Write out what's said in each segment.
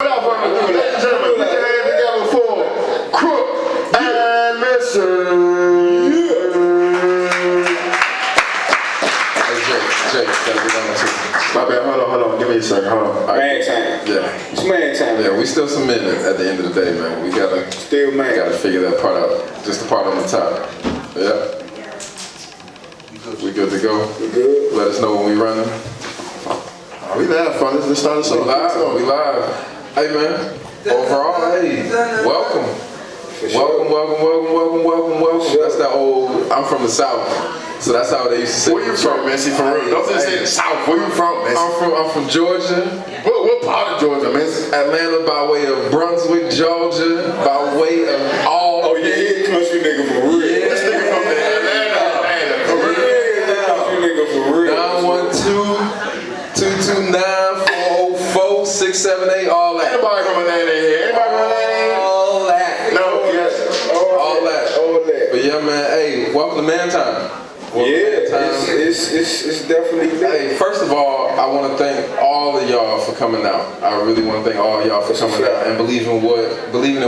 Ladies and gentlemen, put your hands together for Crook and Missing. Hey, Jake, gotta get on that too. My bad, hold on, give me a second, hold on. Man time. Yeah. It's man time. Yeah, we still submitting at the end of the day, man. We gotta figure that part out. Just the part on the top. Yeah. We good to go? We good. Let us know when we running. We live, fellas. Let's start us off. We live. Hey, man. Overall, hey, welcome. Welcome. That's that old, I'm from the South. So that's how they used to say. Where you from, Missy? For real? Don't just say the South. Where you from, Missy? I'm from Georgia. What part of Georgia, Missy? Atlanta by way of Brunswick, Georgia, by way of all. Oh yeah, he a country nigga for real. Yeah. This nigga from Atlanta. For real. Country nigga for real. 912-229-404-678, all that. Anybody from Atlanta here? Anybody from Atlanta here? All that. No, yes. All that. But yeah, man, hey, welcome to Man Time. It's definitely that. Hey, first of all, I want to thank all of y'all for coming out. I really want to thank all of y'all for coming out and believing in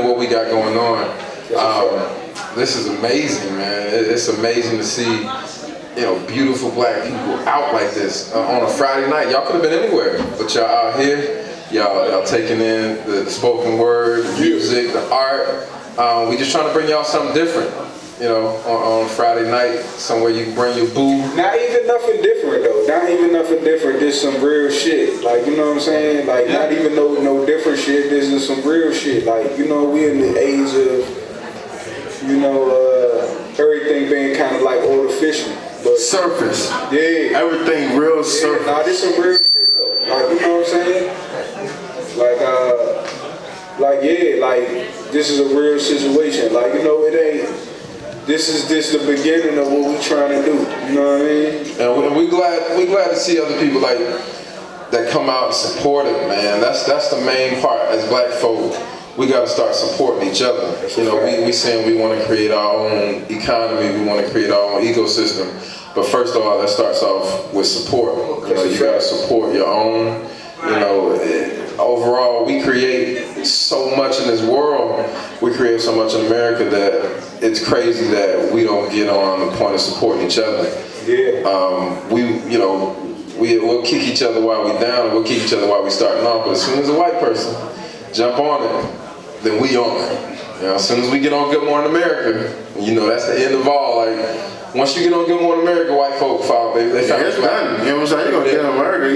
what we got going on. This is amazing, man. It's amazing to see, beautiful black people out like this on a Friday night. Y'all could have been anywhere, but y'all out here. Y'all taking in the spoken word, the music, the art. We just trying to bring y'all something different. On Friday night, somewhere you can bring your boo. Not even nothing different though. Not even nothing different. This some real shit. Like, you know what I'm saying? Like, not even no different shit. This is some real shit. Like, we in the age of, everything being kind of like artificial. But Surface. yeah. Everything real surface. Nah, this some real shit though. Like, you know what I'm saying? Like, this is a real situation. Like, it ain't. This is the beginning of what we trying to do. You know what I mean? And we glad to see other people like that come out and support it, man. That's the main part. As black folk, we got to start supporting each other. We saying we want to create our own economy. We want to create our own ecosystem. But first of all, that starts off with support. You got to support your own. Overall, we create so much in this world. We create so much in America that it's crazy that we don't get on the point of supporting each other. Yeah. We'll kick each other while we're down, and we'll kick each other while we're starting off. But as soon as a white person jump on it, then we on it. As soon as we get on Good Morning America, that's the end of all. Like, once you get on Good Morning America, white folk found they found it's you done. out. You know what I'm saying? You're gonna get on America.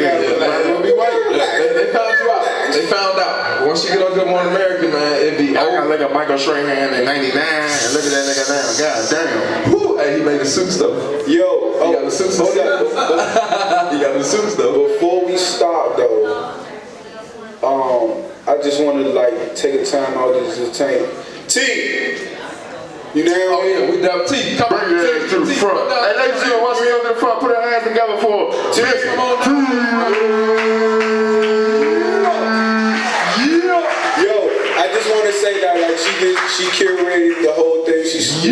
Be white. They found you out. They found out. Once you get on Good Morning America, man, it be. I gotta look at Michael Strahan in '99 and look at that nigga now. God damn. Whew, hey, he made the suits though. He got the suits. He got the suits though. Before we start though, I just wanted to take a time out to entertain T. You know? Oh yeah, we dub T. Come Bring your ass to the front. Hey, ladies and gentlemen, once we up to the front, put our hands together for T. Come on down. I just want to say that she curated the whole thing. She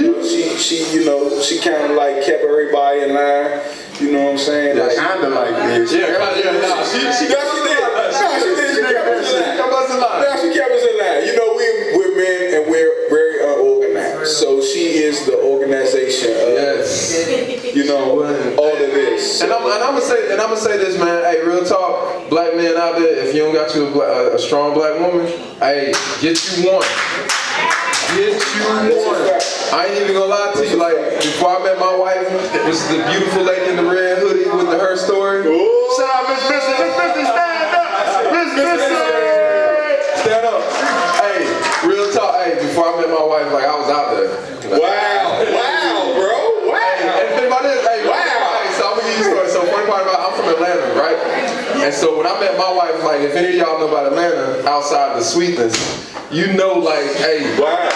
kind of kept everybody in line. You know what I'm saying? Kinda like this. She kept us in line. She kept us in line. We're men and we're very unorganized. So she is the organization of all of this. And I'm gonna say this, man. Hey, real talk, black men out there, if you don't got you a strong black woman, hey, get you one. Get you one. I ain't even gonna lie to you. Like, before I met my wife, this is the beautiful lady in the red hoodie with her story. Shout out Miss Missy. Miss Missy, stand up. Miss Missy. Stand up. Hey, real talk. Hey, before I met my wife, I was out there. Wow, bro. Wow. And about this, wow. So I'm gonna give you a story. So funny part about I'm from Atlanta, right? And so when I met my wife, if any of y'all know about Atlanta, outside the sweetness, hey. Wow.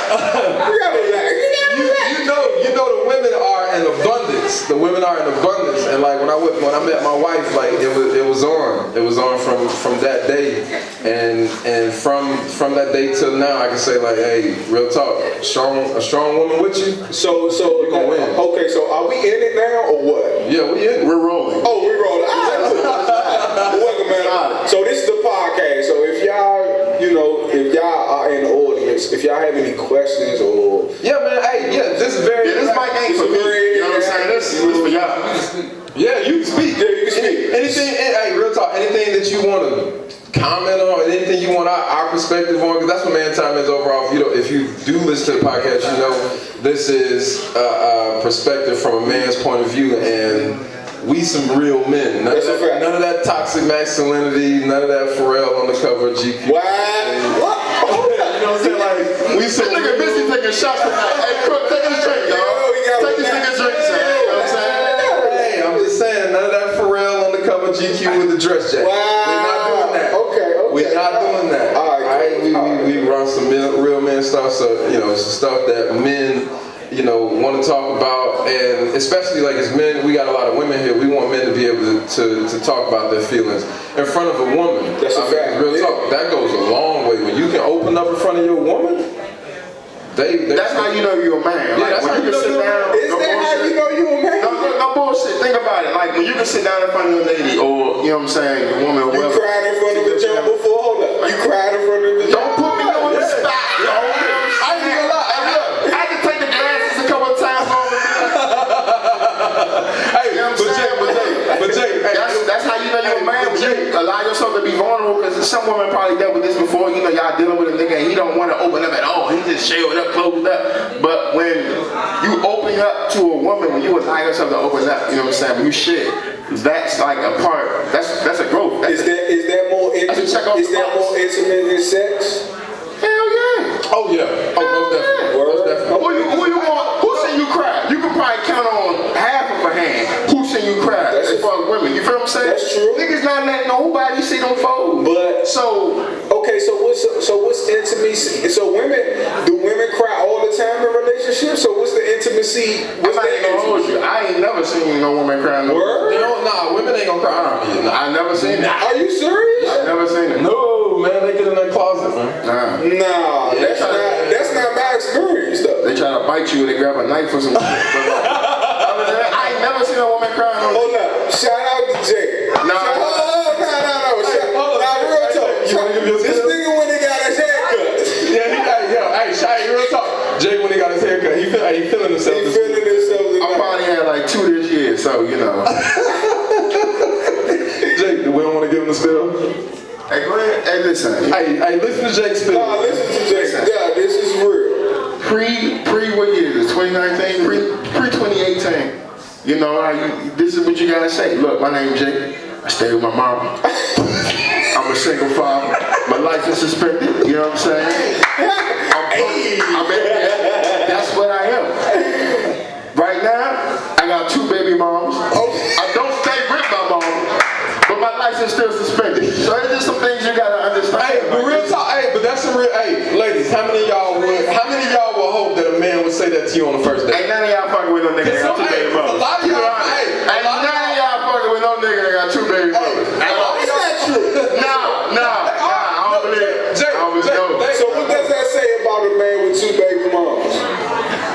You know the women are in abundance. The women are in abundance. And when I met my wife, it was on. It was on from that day. And from that day till now, I can say hey, real talk, a strong woman with you. So you're gonna win. Okay, so are we in it now or what? Yeah, we in it. We're rolling. Oh, we're rolling. Welcome, man. So this is the podcast. So if y'all, audience, if y'all have any questions or Yeah, man. Hey, yeah, this is very. Yeah, this mic ain't for me. You know what I'm saying? This is for y'all. Yeah, you can speak. Yeah, you can speak. Anything, hey, real talk, anything that you want to comment on, anything you want our perspective on, because that's what Man Time is overall. If you do listen to the podcast, you know this is a perspective from a man's point of view, and we some real men. None of that toxic masculinity, none of that Pharrell on the cover of GQ. what? You know what I'm saying? Like, we some This nigga busy taking shots tonight. Hey, Crook, take his drink, dog. Take this nigga's drink, son. You know what I'm saying? Hey, I'm just saying, none of that Pharrell on the cover of GQ with the dress jacket. Wow. We're not doing that. Okay. We're not doing that. All right. We run some real men stuff, so, you know, some stuff that men, you know, want to talk about, and especially like as men, we got a lot of women here. We want men to be able to talk about their feelings in front of a woman. That's a fact. Real talk. That goes a long way. When you can open up in front of your woman, that's how you know you're a man. Yeah, Like, that's when how you can sit down. Is that how you know you a man? No bullshit. Think about it. Like when you can sit down in front of your lady, or you know what I'm saying, your woman, or You whoever. cried in front of a jump before? Hold up. You cried in front of a jump? Don't put me on the spot, yo. I ain't gonna lie. I had to take the glasses a couple of times on me. Hey, You know what I'm saying? but Jay, That's how you know you're a man. When you allow yourself to be vulnerable, because some women probably dealt with this before. You know, y'all dealing with a nigga and he don't want to open up at all. He just shelled up, closed up. But when you open up to a woman, when you allow yourself to open up, you know what I'm saying? When you shit, that's like a part. That's a growth. Is that more intimate? check off Is the that box. more intimate than sex? Hell yeah. oh yeah, most definitely. Word. Most definitely. Who you want? Who seen you cry? You can probably count on half of a hand. Who seen you cry? That's As far as women, you feel what I'm saying? That's true. Niggas not letting nobody see them fold. But So okay, so what's intimacy? So do women cry all the time in relationships? So what's the intimacy? I'm What's not the even gonna hold you. I ain't never seen no woman cry. Word? They don't, nah, women ain't gonna cry. I never seen it. Are you serious? I never seen it. No, man, they get in that closet, man. Nah. Nah, Yeah, that's not my experience though. They try to bite you and they grab a knife or some shit. Other than that, I ain't never seen a woman cry. Hold up. Shout out to Jay. No. No. Real talk. You wanna give your This spill? nigga when he got his haircut. Hey, Shy, real talk. Jay, when he got his haircut, he feeling himself. He feeling himself I tonight. probably had like 2 this year, so you know. Jake, we don't want to give him the spill. Hey, go ahead. Hey, listen. Hey, listen to Jake's spill. Nah, listen to Jay. Yeah, this is real. Pre what year is this? 2019? Pre 2018. You know, this is what you gotta say. Look, my name's Jake. I stay with my mom. I'm a single father. My life is suspended. You know what I'm saying? That's what I am. Right now, I got 2 baby moms. I don't stay with my mom, but my life is still suspended. So there's just some things you gotta understand. Hey, but real talk. Hey, but that's some real. Hey, ladies, how many of y'all would hope that a man would say that to you on the first date? Ain't none of y'all fucking with no nigga that got 2 baby moms. A lot of y'all. Ain't none of y'all fucking with no nigga that got 2 baby moms. Is that true? I don't believe it. So what does that say about a man with 2 baby moms?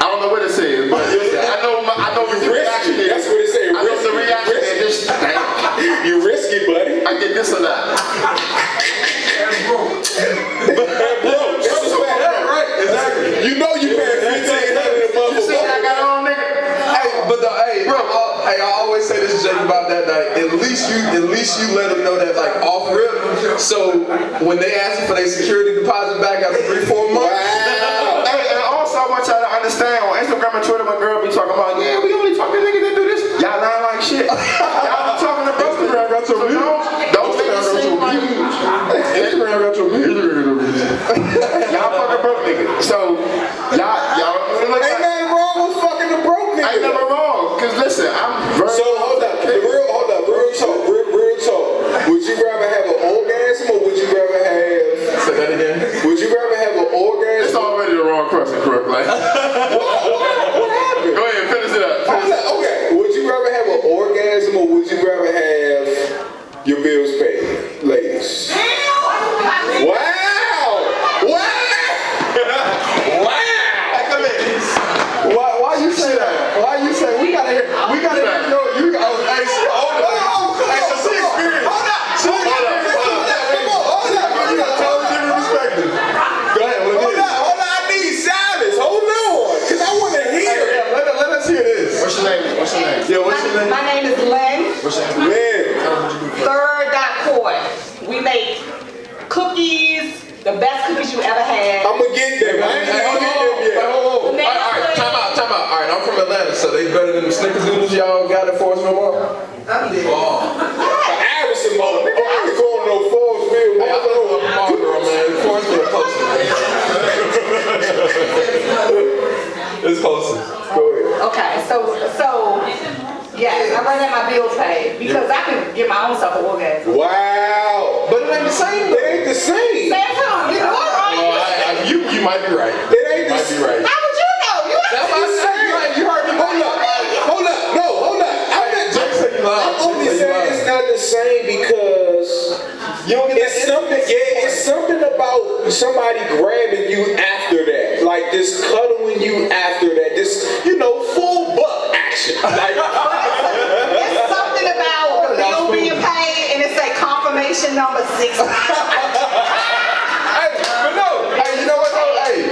I don't know what it says, but I know what the reaction is. That's what it says. I know the reaction is just, damn, You risky, buddy. I get this or that. Bro, that's a fact. Yeah, right. Exactly. You know you paying $1,500 a month You for see what I got on, nigga? I always say this, Jake, about that night. At least you let them know that, like, off rip. So when they ask you for their security deposit back after 3-4 months. Wow. Hey, and also I want y'all to understand on Instagram and Twitter when girls be talking about, yeah, we only talking niggas that do this. Y'all lying like shit. Y'all be talking to brothers. Instagram got your views. Don't make it seem like Instagram got your views. y'all fucking broke niggas. So y'all look Ain't like nothing wrong with fucking the broke nigga. I ain't never wrong. Cause listen, I'm very So hold up, real talk. Would you rather have an orgasm or would you rather have? Say that again. Would you rather have an orgasm? It's already the wrong question, Crook. Like, What happened? go ahead, finish it up. Hold up, okay. Would you rather have an orgasm or would you rather have your bills paid, ladies? Wow! Hey, come in. Why you say that? Why you say we gotta hear you? Hey, hold on. Hey, so she experienced. Hold up. You got a totally different perspective. Go ahead. Hold The best cookies you ever had. I'ma get them. I ain't even get them yet. All right, time out. All right, I'm from Atlanta, so they better than the Snickers noodles y'all got at Forrestville Mall? Addison Mall. Nigga, I ain't going to no Forrestville Hey, I Mall. love Marlboro, man. Forrestville closer, man. It's closer. Go ahead. Okay, so yes, I rather have my bills paid because I can get my own self an orgasm. Wow. But it ain't the same. It ain't the same. Samson, you know what, right? You might be right. It ain't You the might be right. How would you know? You That's why I said you right. You heard me. Hold up. No, hold up. Jake said you lied. I'm only saying it's not the same because You don't get it's something. Yeah, it's something about somebody grabbing you after that, like this cuddling you after that, this full butt action. Like, It's something about the bill being paid and it say confirmation number 6. Hey, but no. Hey, you know what though? Hey,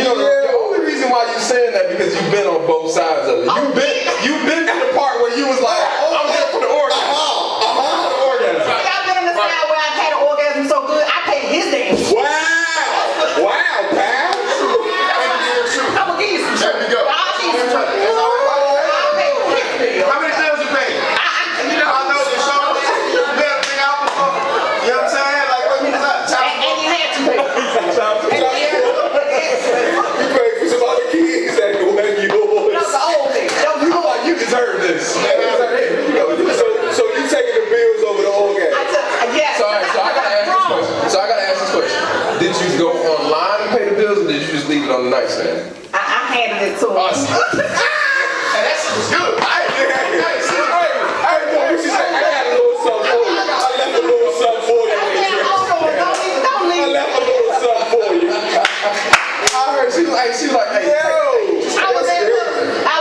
the only reason why you saying that because you've been on both sides of it. You've been to the part where you was like, I'm here for the orgasm. I've been on the side where I've had an orgasm so good, I paid his damn. wow, pal. I'm gonna give you some There we go. I'll give you some That's all right. I'll pay his bill. How many bills you pay? You know, I know the show. You better bring out before. You know what I'm saying? Like, what is that? And you had to pay. You pay for some other kids that wasn't yours. That's the old thing. You deserve this. So you taking the bills over the orgasm? Yes. So I gotta ask this question. Did you go online and pay the bills, or did you just leave it on the nightstand? I handed it to him. Hey, that shit was good. She said, I got a little something for you. I left a little something for you. Don't I leave. left a little something for you. I heard she was like, hey, I was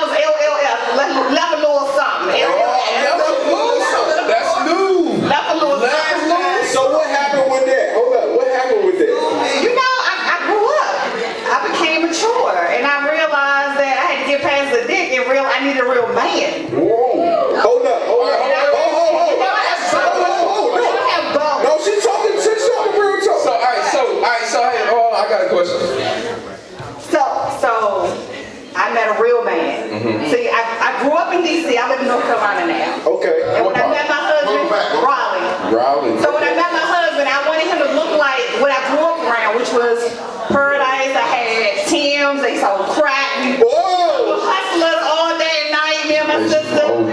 LLF. Left a little something. that's new. Left a little something. So what happened with that? Hold up. What happened with that? You know, I grew up. I became mature, and I realized that I had to get past the dick and I needed a real man. Whoa. Hold up. No, she's talking real talk. So, all right, hey, I got a question. So I met a real man. See, I grew up in D.C. I live in North Carolina now. Okay. And when I met my husband, Raleigh. So when I met my husband, I wanted him to look like what I grew up around, which was Paradise. I had Tim's. They sold crack. We Whoa. were hustlers all day and night. Me and my sister.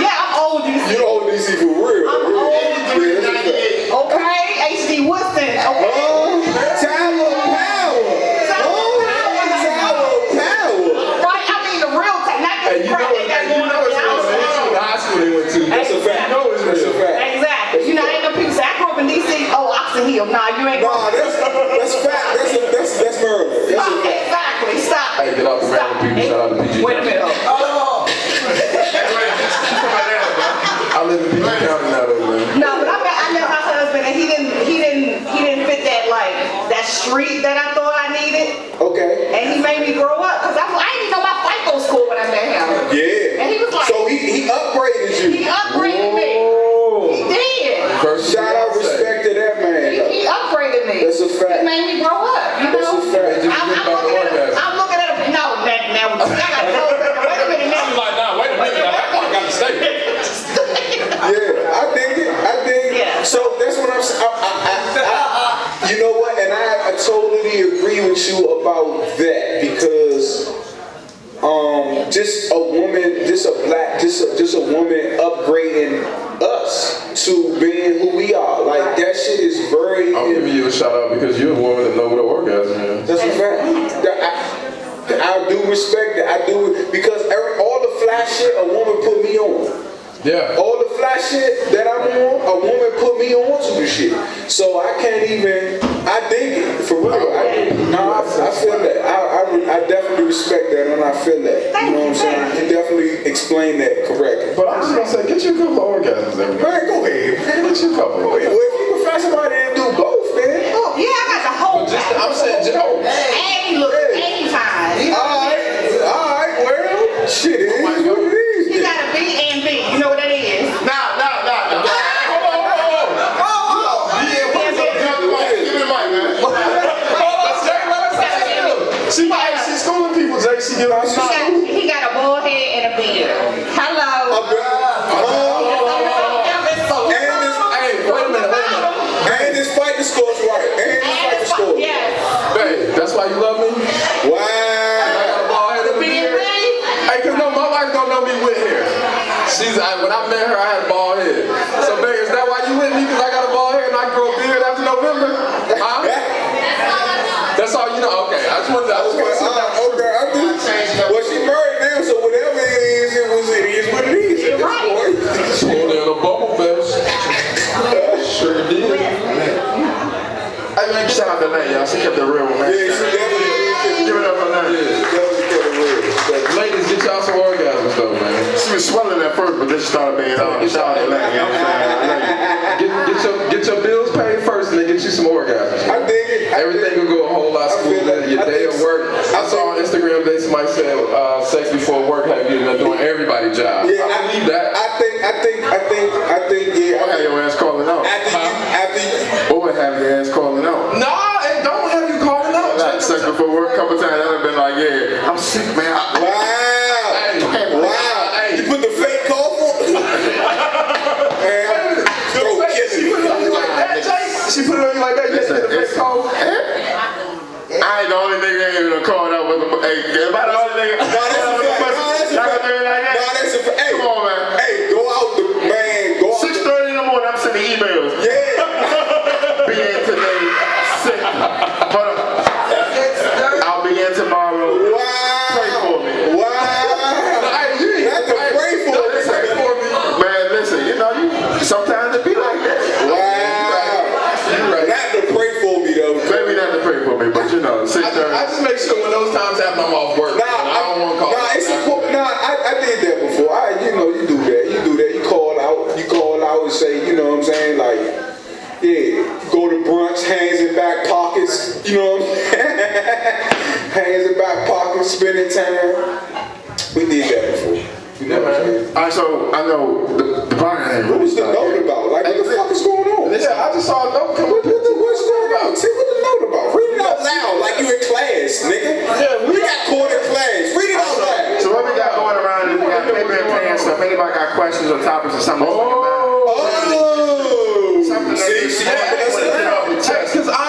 Yeah, I'm old DC. You old DC for real. I'm old DC. Okay, HD Woodson. Okay. Tower Power. Right, I mean the real time, not Hey, the you know crack it's that got going on in the house. the high school they went to. That's a fact. You know it's That's a real. fact. Exactly. You know, ain't no people say I grew up in DC. Oh, Oxon Hill. Nah, you ain't. Nah, that's fact. That's Maryland. That's a fact. Exactly. Stop. Hey, get off the random people. Shout out to PG. Wait a minute. I live in PG County now, though, man. No, but I met my husband and he didn't fit that street that I thought I needed. Okay. And he made me grow up because I didn't even know my FICO score when I met him. Yeah. And he was like, So he upgraded you. he upgraded me. He did. Shout out, respect to that man. He upgraded me. That's a fact. He made me grow up. You That's know. a fact. I'm looking at a no. Now I got to go. Wait a minute. Now. Like, nah, wait a minute. I got to stay. Yeah, I dig it. Yeah. So that's what I'm saying. You know what? And I totally agree with you about that because just a woman, just a woman upgrading us to being who we are. Like that shit is very. I'm giving you a shout out because you're a woman that know what an orgasm is. That's a fact. I do respect that. I do because all the fly shit a woman put me on. Yeah. All the fly shit that I'm on, a woman put me on to the shit. So I can't even, I dig it, for real. I feel that. I definitely respect that and I feel that. You know what I'm saying? You definitely explained that correctly. But I'm just going to say, get you a couple of orgasms every day. Man, go ahead. Get you a couple. Well, if you can find somebody that do both, man. Oh, yeah, I got the whole. I'm saying, Any look, any time. All right, well, shit, it is what it is. You got a B and B. You know what that is? Nah. Yeah, That's why you love me? Wow. I got a bald head in the beard. Hey, cause no, my wife don't know me with hair. When I met her, I had a bald head. So, babe, is that why you with me? Cause I got a bald head and I grow a beard after November? Huh? That's all you know. Okay, I just wanted to. Well, she married now, so whatever it is what it is. At this point. Pulled in a bubble vest. Sure did. Hey man, shout out to Lane, y'all. She kept it real, man. Yeah, she definitely did. Give it up for Lane. Definitely kept it real. Ladies, get y'all some orgasms though, man. She was swelling at first, but then she started being shout out to Lane, you know what I'm saying? Get your bills paid first and then get you some orgasms. I dig it. Everything will go a whole lot smoother. Your day of work. I saw on Instagram today somebody said sex before work have you doing everybody's job. Yeah, I believe that. I think, yeah. What have your ass calling out? What would have your ass calling out? No, and don't have you calling out. Like sex before work a couple times, I've been like, yeah, I'm sick, man. Wow. Hey. You put the fake cough on? Man, She put it on you like that, Jay? She put it on you like that? You just get a fake cold? I ain't the only nigga that ain't even called out with a, hey, am I the only nigga? No, that's a fact. Hey, come on, man. Hey, go out. 6:30 in the morning, I'm sending emails. Yeah. Being today, sick. But I'll be in tomorrow. Wow. Pray for me. Wow. Not to pray for me. Man, listen, you know, sometimes it be like that. Wow. Not to pray for me, though. Maybe not to pray for me, but you know, 6:30. I just make sure when those times happen, I'm off work. I don't want to call. I did that before. You do that. You call out and say, you know what I'm saying, like, yeah, go to brunch, hands in back pockets, you know what I'm saying? Hands in back pockets, spending time. We did that before. You know what I'm saying? Alright, so I know the bar ain't What was the note about? Like, what the fuck is going on? Yeah, I just saw a note come up. What's going on? See what the note about? Read it out loud like you in class, nigga. Yeah, we got caught in class. Read it out loud. So what we got going around is we got paper and pen stuff. Anybody got questions or topics or something?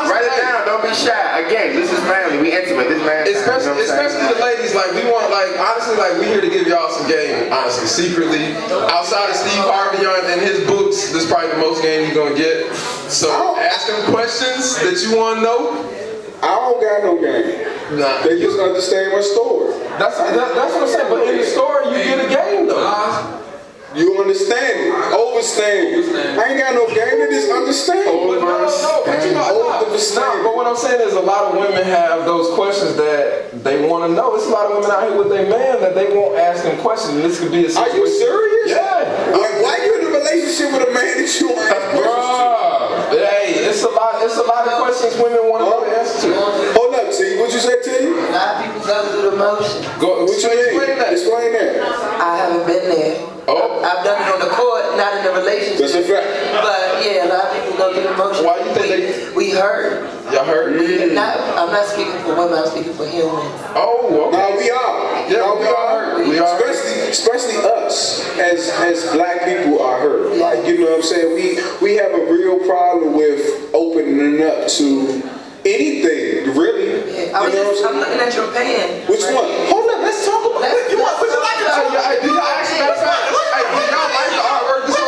Write it down. Don't be shy. Again, this is family. We intimate. This man. Especially the ladies. Like we want. Like honestly, like we here to give y'all some game. Honestly, secretly, outside of Steve Harvey and his books, this is probably the most game you're gonna get. So ask them questions that you want to know. I don't got no game. Nah. They just understand my story. That's what I'm saying. But in the story, you get a game though. You understand it. Overstand it. I ain't got no game to just understand. But what I'm saying is a lot of women have those questions that they want to know. There's a lot of women out here with their man that they won't ask them questions. And this could be a situation. Are you serious? Yeah. Why you in a relationship with a man that you want to ask questions to? Hey, it's a lot of questions women want to know the answer to. Hold up, T. What you say, T? A lot of people go through the motion. Explain that. I haven't been there. Oh. I've done it on the court, not in a relationship. That's a fact. But yeah, a lot of people go through the motion. Why you think we hurt? Y'all hurt? I'm not speaking for women, I'm speaking for humans. Oh, okay. No, we are. Yeah, no, we are. We are. Especially us as black people are hurt. Like, you know what I'm saying? We have a real problem with opening up to anything, really. Yeah, I'm looking at your pen. Which one? Hold up, let's talk about it. Would you like to talk about Did y'all actually did y'all like the artwork this one?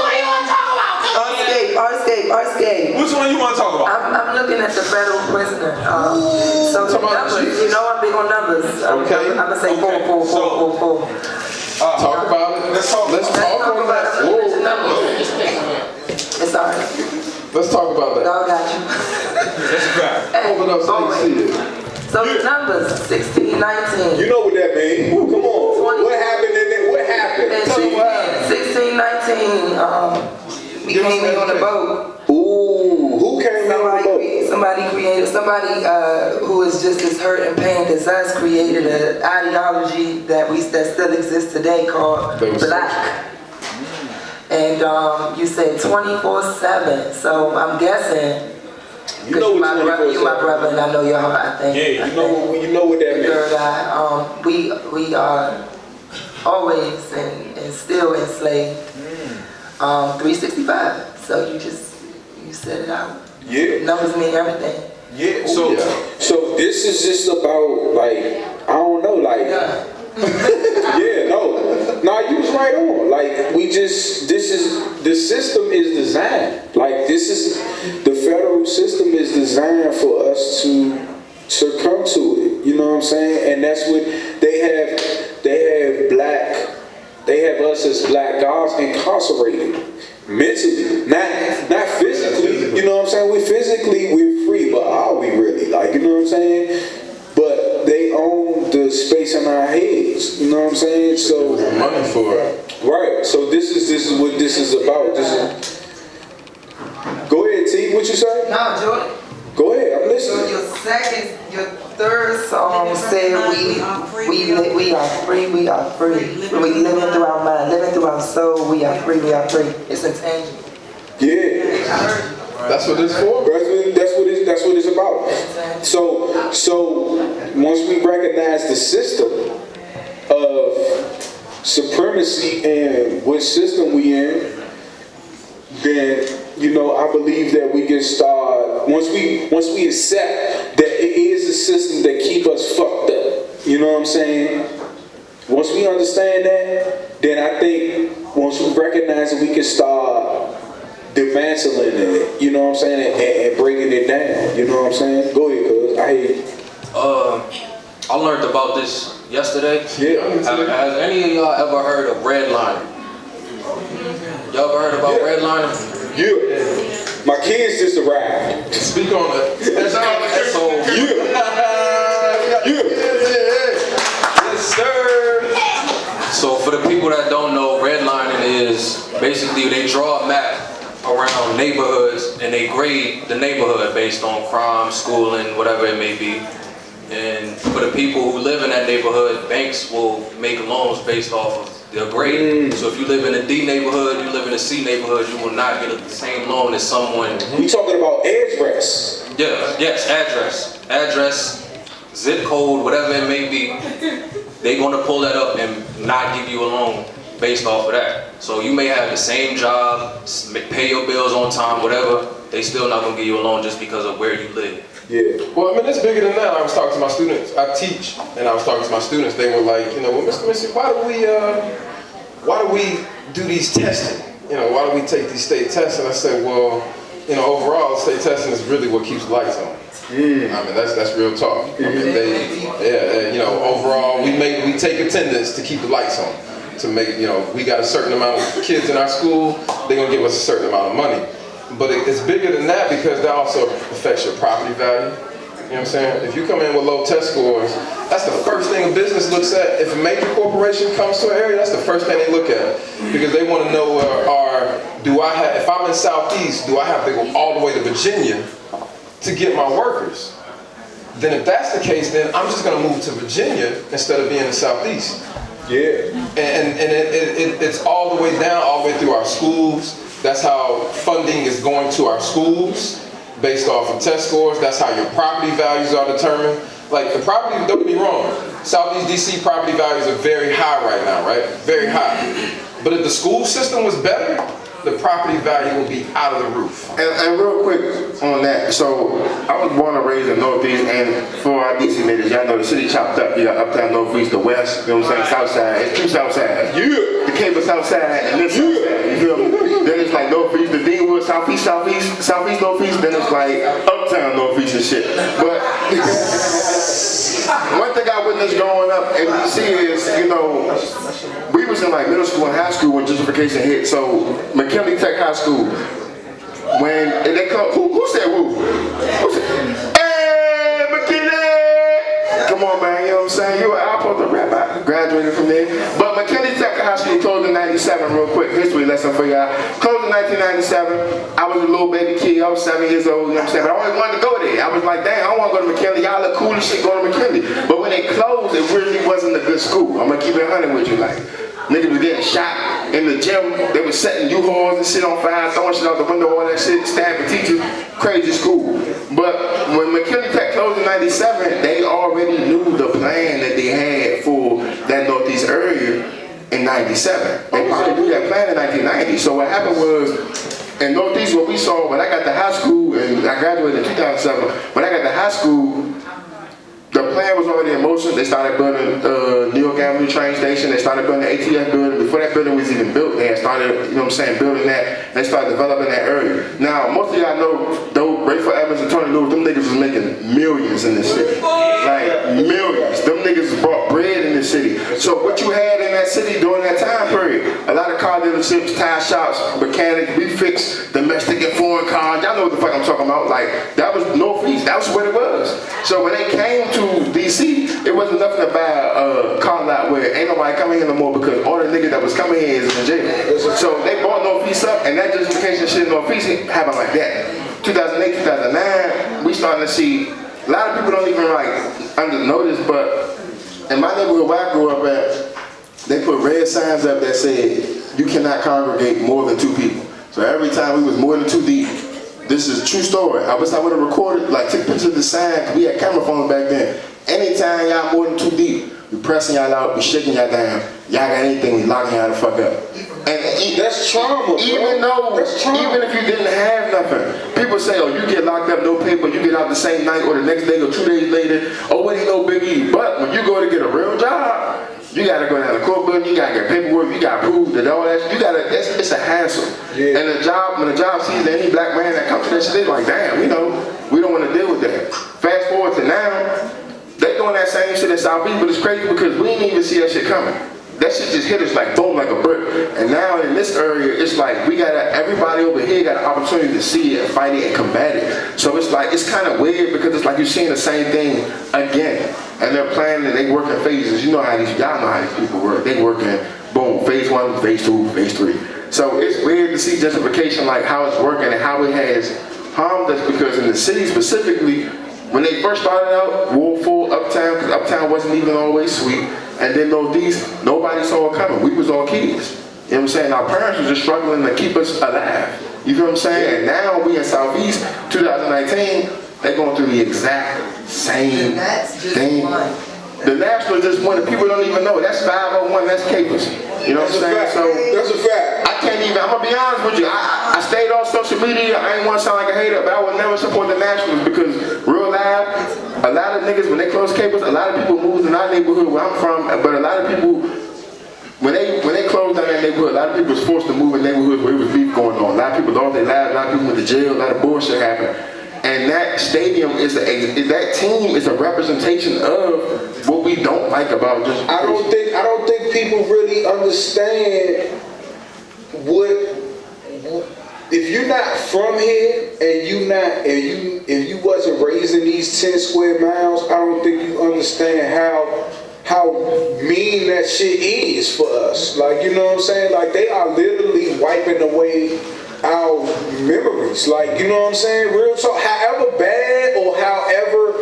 Artscape. Which one you want to talk about? I'm looking at the federal prisoner. So the numbers, you know I'm big on numbers. Okay. I'm gonna say 4. Talk about it. Let's talk on that. It's alright. Let's talk about that. Dog got you. That's a fact. Hold it up so you can see it. So the numbers, 16, 19. You know what that means. Come on. What happened in there? What happened? And Tell me what happened. 16, 19, we came in on a boat. Ooh, who came in on the boat? Somebody who is just as hurt and pained as us created an ideology that still exists today called black. And you said 24/7. So I'm guessing. You know what you my brother, and I know your heart. I think. Yeah, you know what that means. Third eye. We are always and still enslaved. 365. So you said it out. Yeah. Numbers mean everything. Yeah. So this is just about like, I don't know, like yeah, no, you was right on. Like the system is designed. Like the federal system is designed for us to succumb to it. You know what I'm saying? And that's what they have us as black guys incarcerated. Mentally, not physically, you know what I'm saying? We're free, but are we really? Like, you know what I'm saying? But they own the space in our heads, you know what I'm saying? So money for it. Right. So this is what this is about. Go ahead, T. What you say? No, Jordan. Go ahead. I'm listening. Your third song said we are free. We living through our mind, living through our soul. We are free. It's intangible. Yeah. That's what it's for. That's what it's about. So once we recognize the system of supremacy and what system we in, then I believe that we can start once we accept that it is a system that keep us fucked up. You know what I'm saying? Once we understand that, then I think once we recognize it, we can start dismantling it, you know what I'm saying, and breaking it down, you know what I'm saying? Go ahead, cuz. I hear you. I learned about this yesterday. Yeah. Has any of y'all ever heard of redlining? Y'all ever heard about redlining? Yeah. My kids just arrived. Speak on it. So, Yes, sir. So for the people that don't know, redlining is basically they draw a map around neighborhoods and they grade the neighborhood based on crime, schooling, whatever it may be. And for the people who live in that neighborhood, banks will make loans based off of their grade. So if you live in a D neighborhood, you live in a C neighborhood, you will not get the same loan as someone. We talking about address. Yes, address, zip code, whatever it may be. They're gonna pull that up and not give you a loan based off of that. So you may have the same job, pay your bills on time, whatever. They still not gonna give you a loan just because of where you live. Yeah. Well, I mean, it's bigger than that. I was talking to my students. I teach, and I was talking to my students. They were like, well, Mr. Missy, why do we do these testing? Why do we take these state tests? And I said, well, overall, state testing is really what keeps the lights on. I mean, that's real talk. I mean, overall, we take attendance to keep the lights on. To make, we got a certain amount of kids in our school, they're gonna give us a certain amount of money. But it's bigger than that because that also affects your property value. You know what I'm saying? If you come in with low test scores, that's the first thing a business looks at. If a major corporation comes to an area, that's the first thing they look at. Because they want to know, if I'm in Southeast, do I have to go all the way to Virginia to get my workers? Then if that's the case, then I'm just going to move to Virginia instead of being in Southeast. Yeah. And it's all the way down, all the way through our schools. That's how funding is going to our schools based off of test scores. That's how your property values are determined. Like the property, don't get me wrong, Southeast DC property values are very high right now, right? Very high. But if the school system was better, the property value will be out of the roof. And real quick on that, so I was born and raised in Northeast, and for our DC natives, y'all know the city chopped up. You got uptown, Northeast, the West, you know what I'm saying, South Side. It's two South Sides. Yeah. The Cape of South Side and this South Side, you feel me? Then it's like Northeast, the Deanwood, Southeast, Northeast, then it's like uptown, Northeast and shit. But one thing I witnessed growing up in DC is, we was in like middle school and high school when gentrification hit. So McKinley Tech High School, when they come, who said woo? Who said, hey McKinley! Come on man, you know what I'm saying? You were out for the rap, I graduated from there. But McKinley Tech High School closed in 97, real quick, history lesson for y'all. Closed in 1997, I was a little baby kid, I was 7 years old, you know what I'm saying? But I always wanted to go there. I was like, dang, I don't want to go to McKinley, y'all look cool as shit going to McKinley. But when they closed, it really wasn't a good school. I'm gonna keep it 100 with you, like. Niggas was getting shot in the gym. They was setting U-Hauls and shit on fire, throwing shit out the window, all that shit, stabbing teachers. Crazy school. But when McKinley Tech closed in 97, they already knew the plan that they had for that Northeast area in 97. They probably knew that plan in 1990. So what happened was, in Northeast, what we saw when I got to high school, and I graduated in 2007, when I got to high school, the plan was already in motion. They started building New York Avenue train station. They started building the ATF building. Before that building was even built, they had started, you know what I'm saying, building that. They started developing that area. Now, most of y'all know, though, Rayford Evans and Tony Lewis, them niggas was making millions in this city. Like, millions. Them niggas brought bread in this city. So what you had in that city during that time period, a lot of car dealerships, tire shops, mechanics, we fix domestic and foreign cars. Y'all know what the fuck I'm talking about. Like, that was Northeast. That was what it was. So when they came to DC, it wasn't nothing to buy a car lot where ain't nobody coming in no more because all the niggas that was coming in is in jail. So they bought Northeast up, and that gentrification shit in Northeast happened like that. 2008, 2009, we starting to see, a lot of people don't even like notice, but in my neighborhood where I grew up at, they put red signs up that said, you cannot congregate more than 2 people. So every time we was more than 2 deep, this is a true story. I wish I would have recorded, like took pictures of the sign, cause we had camera phones back then. Anytime y'all more than 2 deep, we pressing y'all out, we shaking y'all down. Y'all got anything, we locking y'all the fuck up. And that's trauma, even though, even if you didn't have nothing, people say, oh, you get locked up, no paper, you get out the same night or the next day or 2 days later, oh, what ain't no biggie. But when you go to get a real job, you gotta go down to the court building, you gotta get paperwork, you gotta prove that all that, you gotta, it's a hassle. Yeah. And when the job sees any black man that comes to that shit, they like, damn, we don't wanna deal with that. Fast forward to now, they doing that same shit in South Beach, but it's crazy because we didn't even see that shit coming. That shit just hit us like boom, like a brick. And now in this area, it's like everybody over here got an opportunity to see it and fight it and combat it. So it's like, it's kind of weird because it's like you're seeing the same thing again. And they're planning and they work in phases. Y'all know how these people work. They work in, boom, phase 1, phase 2, phase 3. So it's weird to see gentrification, like how it's working and how it has harmed us, because in the city specifically, when they first started out, full Uptown, because Uptown wasn't even always sweet, and then Northeast, nobody saw it coming. We was all kids. You know what I'm saying? Our parents were just struggling to keep us alive. You feel what I'm saying? And now we in Southeast, 2019, they're going through the exact same thing. The National just won, and people don't even know. That's 501, that's capers. You know what I'm saying? So that's a fact. I can't even, I'm gonna be honest with you, I stayed on social media. I ain't want to sound like a hater, but I would never support the Nationals because real life, a lot of niggas, when they close capers, a lot of people moved in our neighborhood where I'm from, but a lot of people, when they closed down that neighborhood, a lot of people was forced to move in neighborhoods where there was beef going on. A lot of people lost their lives, a lot of people went to jail, a lot of bullshit happened. And that stadium that team is a representation of what we don't like about this. I don't think people really understand what, if you're not from here and if you wasn't raised in these 10 square miles, I don't think you understand how mean that shit is for us. Like, you know what I'm saying? Like, they are literally wiping away our memories. Like, you know what I'm saying? Real talk, however bad or however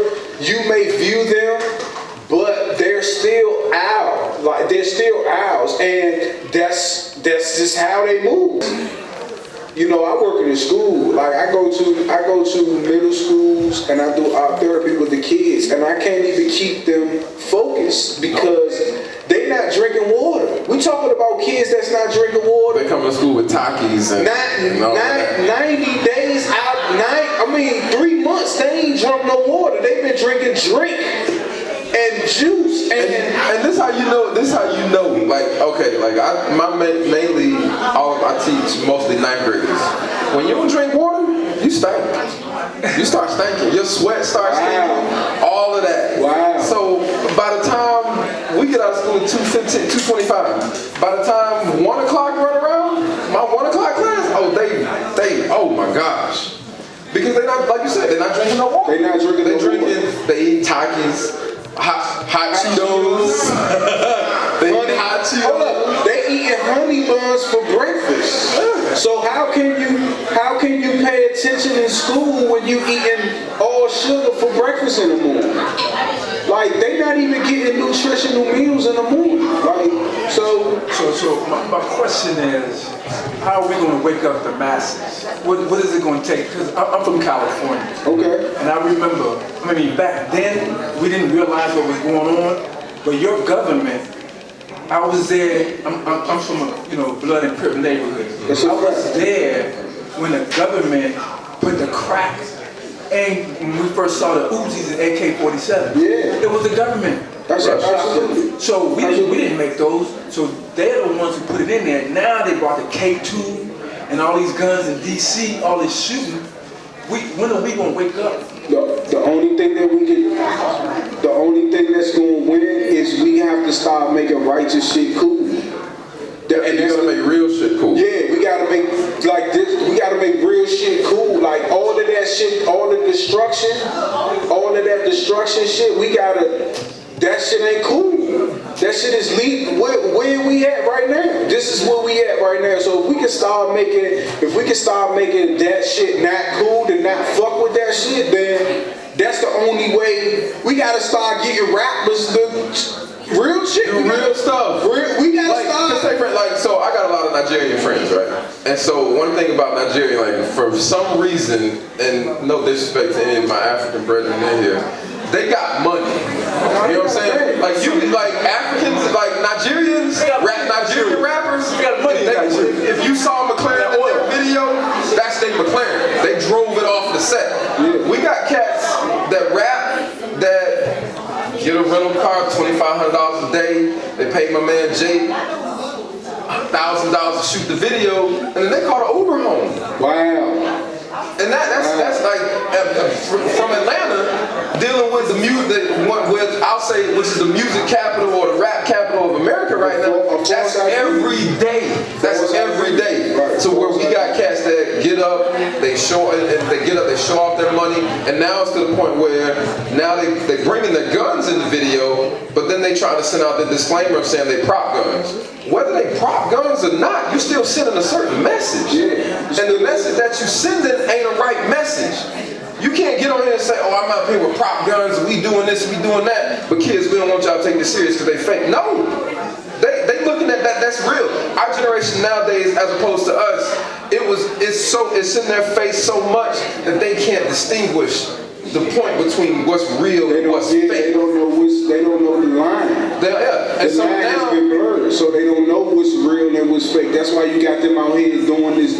you may view them, but they're still ours. Like, they're still ours, and that's just how they move. You know, I work in a school. Like, I go to middle schools and I do art therapy with the kids, and I can't even keep them focused because they not drinking water. We talking about kids that's not drinking water. They come to school with Takis and 90 days out, 3 months, they ain't drunk no water. They've been drinking drink and juice and this how you know. Like, okay, like mainly I teach mostly 9th graders. When you don't drink water, you stink. You start stinking. Your sweat starts stinking. All of that. Wow. So by the time we get out of school at 2:15, 2:25, by the time 1 o'clock run around, my 1 o'clock class, oh my gosh. Because they're not, like you said, they're not drinking no water. They're not drinking no water. They eat Takis, hot Cheetos. They eat hot Cheetos. Hold up, they eating honey buns for breakfast. So how can you pay attention in school when you eating all sugar for breakfast in the morning? Like, they not even getting nutritional meals in the morning. Like, so my question is, how are we going to wake up the masses? What is it going to take? Because I'm from California. Okay. And I remember, back then, we didn't realize what was going on, but your government, I was there, I'm from a blood and crip neighborhood. I was there when the government put the crack, and when we first saw the Uzis and AK-47, it was the government. That's absolutely. So we didn't make those. So they're the ones who put it in there. Now they brought the K2 and all these guns in DC, all this shooting. When are we gonna wake up? The only thing that we can, the only thing that's gonna win is we have to start making righteous shit cool. And you gotta make real shit cool. Yeah, we gotta make like this. We gotta make real shit cool. Like all of that shit, all the destruction, all of that destruction shit. We gotta. That shit ain't cool. That shit is where we at right now. This is where we at right now. So if we can start making that shit not cool and not fuck with that shit, then that's the only way. We gotta start getting rappers the real shit. The real stuff. We gotta start. So I got a lot of Nigerian friends, right? And so one thing about Nigeria, like for some reason, and no disrespect to any of my African brethren in here, they got money. You know what I'm saying? Like Africans, like Nigerians, Nigerian rappers. If you saw McLaren in their video, that's their McLaren. They drove it off the set. We got cats that rap that get a rental car, $2,500 a day. They pay my man Jake $1,000 to shoot the video, and then they call the Uber home. Wow. And that's like from Atlanta, dealing with the music, I'll say, which is the music capital or the rap capital of America right now. That's every day. That's every day. So where we got cats that get up, they show off their money, and now it's to the point where now they bringing their guns in the video, but then they try to send out the disclaimer of saying they prop guns. Whether they prop guns or not, you're still sending a certain message. And the message that you sending ain't a right message. You can't get on here and say, oh, I'm out here with prop guns, we doing this, we doing that, but kids, we don't want y'all to take this serious because they fake. No, they looking at that, that's real. Our generation nowadays, as opposed to us, it's in their face so much that they can't distinguish the point between what's real and what's fake. They don't know the line. And the line has been blurred, so they don't know what's real and what's fake. That's why you got them out here doing this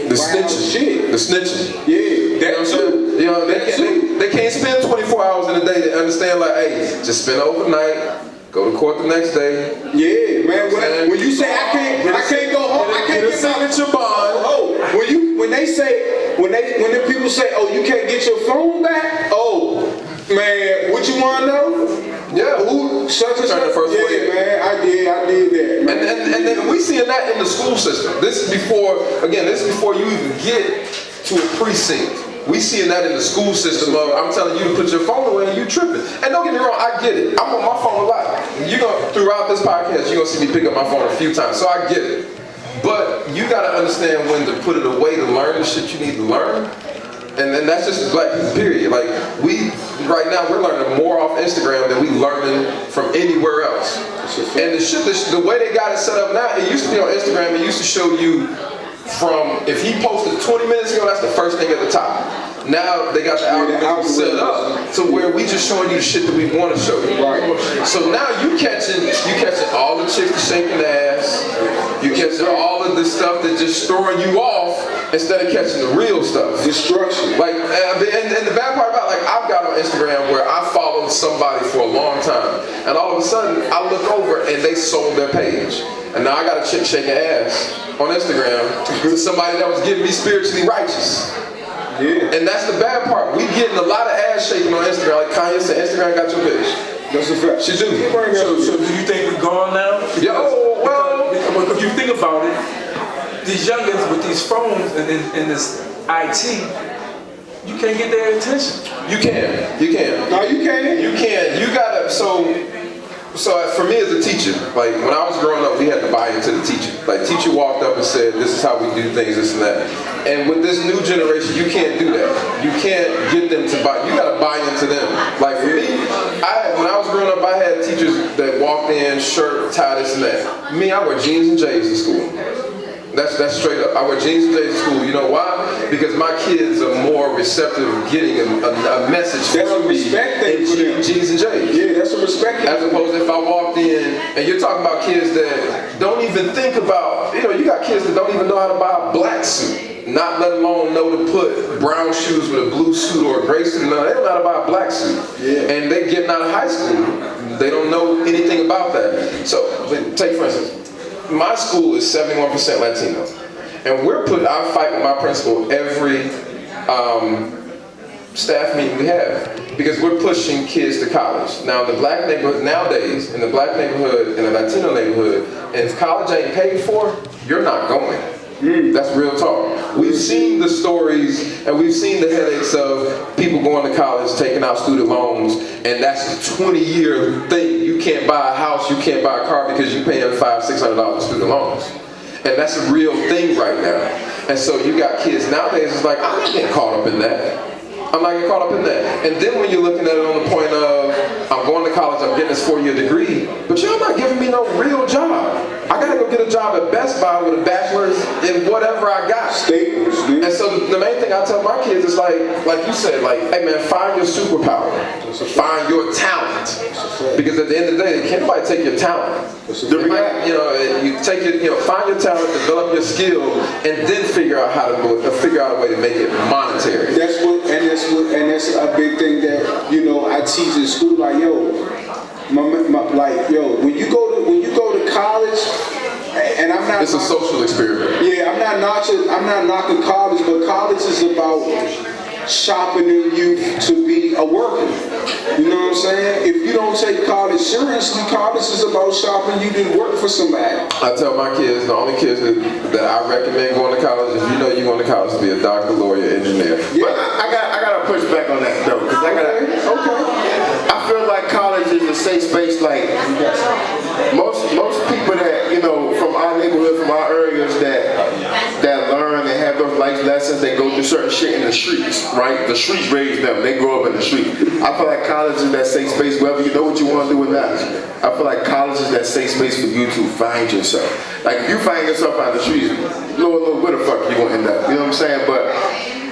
snitching shit. The snitching. Yeah, that too. You know, they can't spend 24 hours in a day to understand, like, hey, just spend overnight, go to court the next day. Yeah, man. When you say I can't go home, I can't get signature bond. When the people say, oh, you can't get your phone back, oh, man, what you want to know? Yeah. Who? Such and such? Yeah, man, I did that, man. And then we seeing that in the school system. This is before you even get to a precinct. We seeing that in the school system of, I'm telling you to put your phone away and you tripping. And don't get me wrong, I get it. I'm on my phone a lot. Throughout this podcast, you're gonna see me pick up my phone a few times, so I get it. But you gotta understand when to put it away to learn the shit you need to learn. And then that's just black people, period. Like, right now, we're learning more off Instagram than we learning from anywhere else. And the way they got it set up now, it used to be on Instagram, it used to show you from, if he posted 20 minutes ago, that's the first thing at the top. Now they got the algorithm set up to where we just showing you the shit that we want to show you. Right. So now you catching all the chicks shaking the ass. You catching all of the stuff that just throwing you off instead of catching the real stuff. Destruction. Like, and the bad part about, like, I've got on Instagram where I followed somebody for a long time, and all of a sudden I look over and they sold their page, and now I got a chick shaking ass on Instagram to somebody that was getting me spiritually righteous. Yeah. And that's the bad part. We getting a lot of ass shaking on Instagram. Like Kanye said, Instagram got your bitch. That's a fact. She do. So do you think we're gone now? Because if you think about it, these youngins with these phones and this IT, you can't get their attention. You can. No, you can't. You can. You gotta. So for me as a teacher, like when I was growing up, we had to buy into the teacher. Like teacher walked up and said, "This is how we do things, this and that." And with this new generation, you can't do that. You can't get them to buy. You gotta buy into them. Like for me, when I was growing up, I had teachers that walked in, shirt, tie, this and that. Me, I wear jeans and J's to school. That's straight up. I wear jeans and J's to school. You know why? Because my kids are more receptive of getting a message That's from a me respect thing for them. jeans and J's. Yeah, that's a respect thing. As opposed to if I walked in and you're talking about kids that don't even think about, you got kids that don't even know how to buy a black suit, not let alone know to put brown shoes with a blue suit or a gray suit. No, they don't know how to buy a black suit. Yeah. And they getting out of high school, they don't know anything about that. So take for instance, my school is 71% Latino. And I fight with my principal every staff meeting we have, because we're pushing kids to college. Now in the black neighborhood, nowadays, in the black neighborhood, in the Latino neighborhood, if college ain't paid for, you're not going. That's real talk. We've seen the stories and we've seen the headaches of people going to college, taking out student loans, and that's a 20-year thing. You can't buy a house, you can't buy a car because you're paying $500-600 for student loans. And that's a real thing right now. And so you got kids nowadays, it's like, I'm not getting caught up in that. I'm not getting caught up in that. And then when you're looking at it on the point of, I'm going to college, I'm getting this 4-year degree, but y'all not giving me no real job. I gotta go get a job at Best Buy with a bachelor's in whatever I got. Staples, dude. And so the main thing I tell my kids is like you said, hey man, find your superpower. Find your talent. Because at the end of the day, can't nobody take your talent. You take it, find your talent, develop your skill, and then figure out a way to make it monetary. That's a big thing that I teach in school. Like when you go to college, and I'm not. It's a social experiment. Yeah, I'm not knocking college, but college is about sharpening you to be a worker. You know what I'm saying? If you don't take college seriously, college is about sharpening you to work for somebody. I tell my kids, the only kids that I recommend going to college, if you know you're going to college, to be a doctor, lawyer, engineer. Yeah. But I gotta push back on that though, because I feel like college is a safe space. Like most people that from our neighborhood, from our areas that learn and have those life lessons, they go through certain shit in the streets, right? The streets raise them. They grow up in the street. I feel like college is that safe space, whether you know what you want to do or not. I feel like college is that safe space for you to find yourself. Like if you find yourself out in the streets, Lord, where the fuck are you gonna end up? You know what I'm saying? But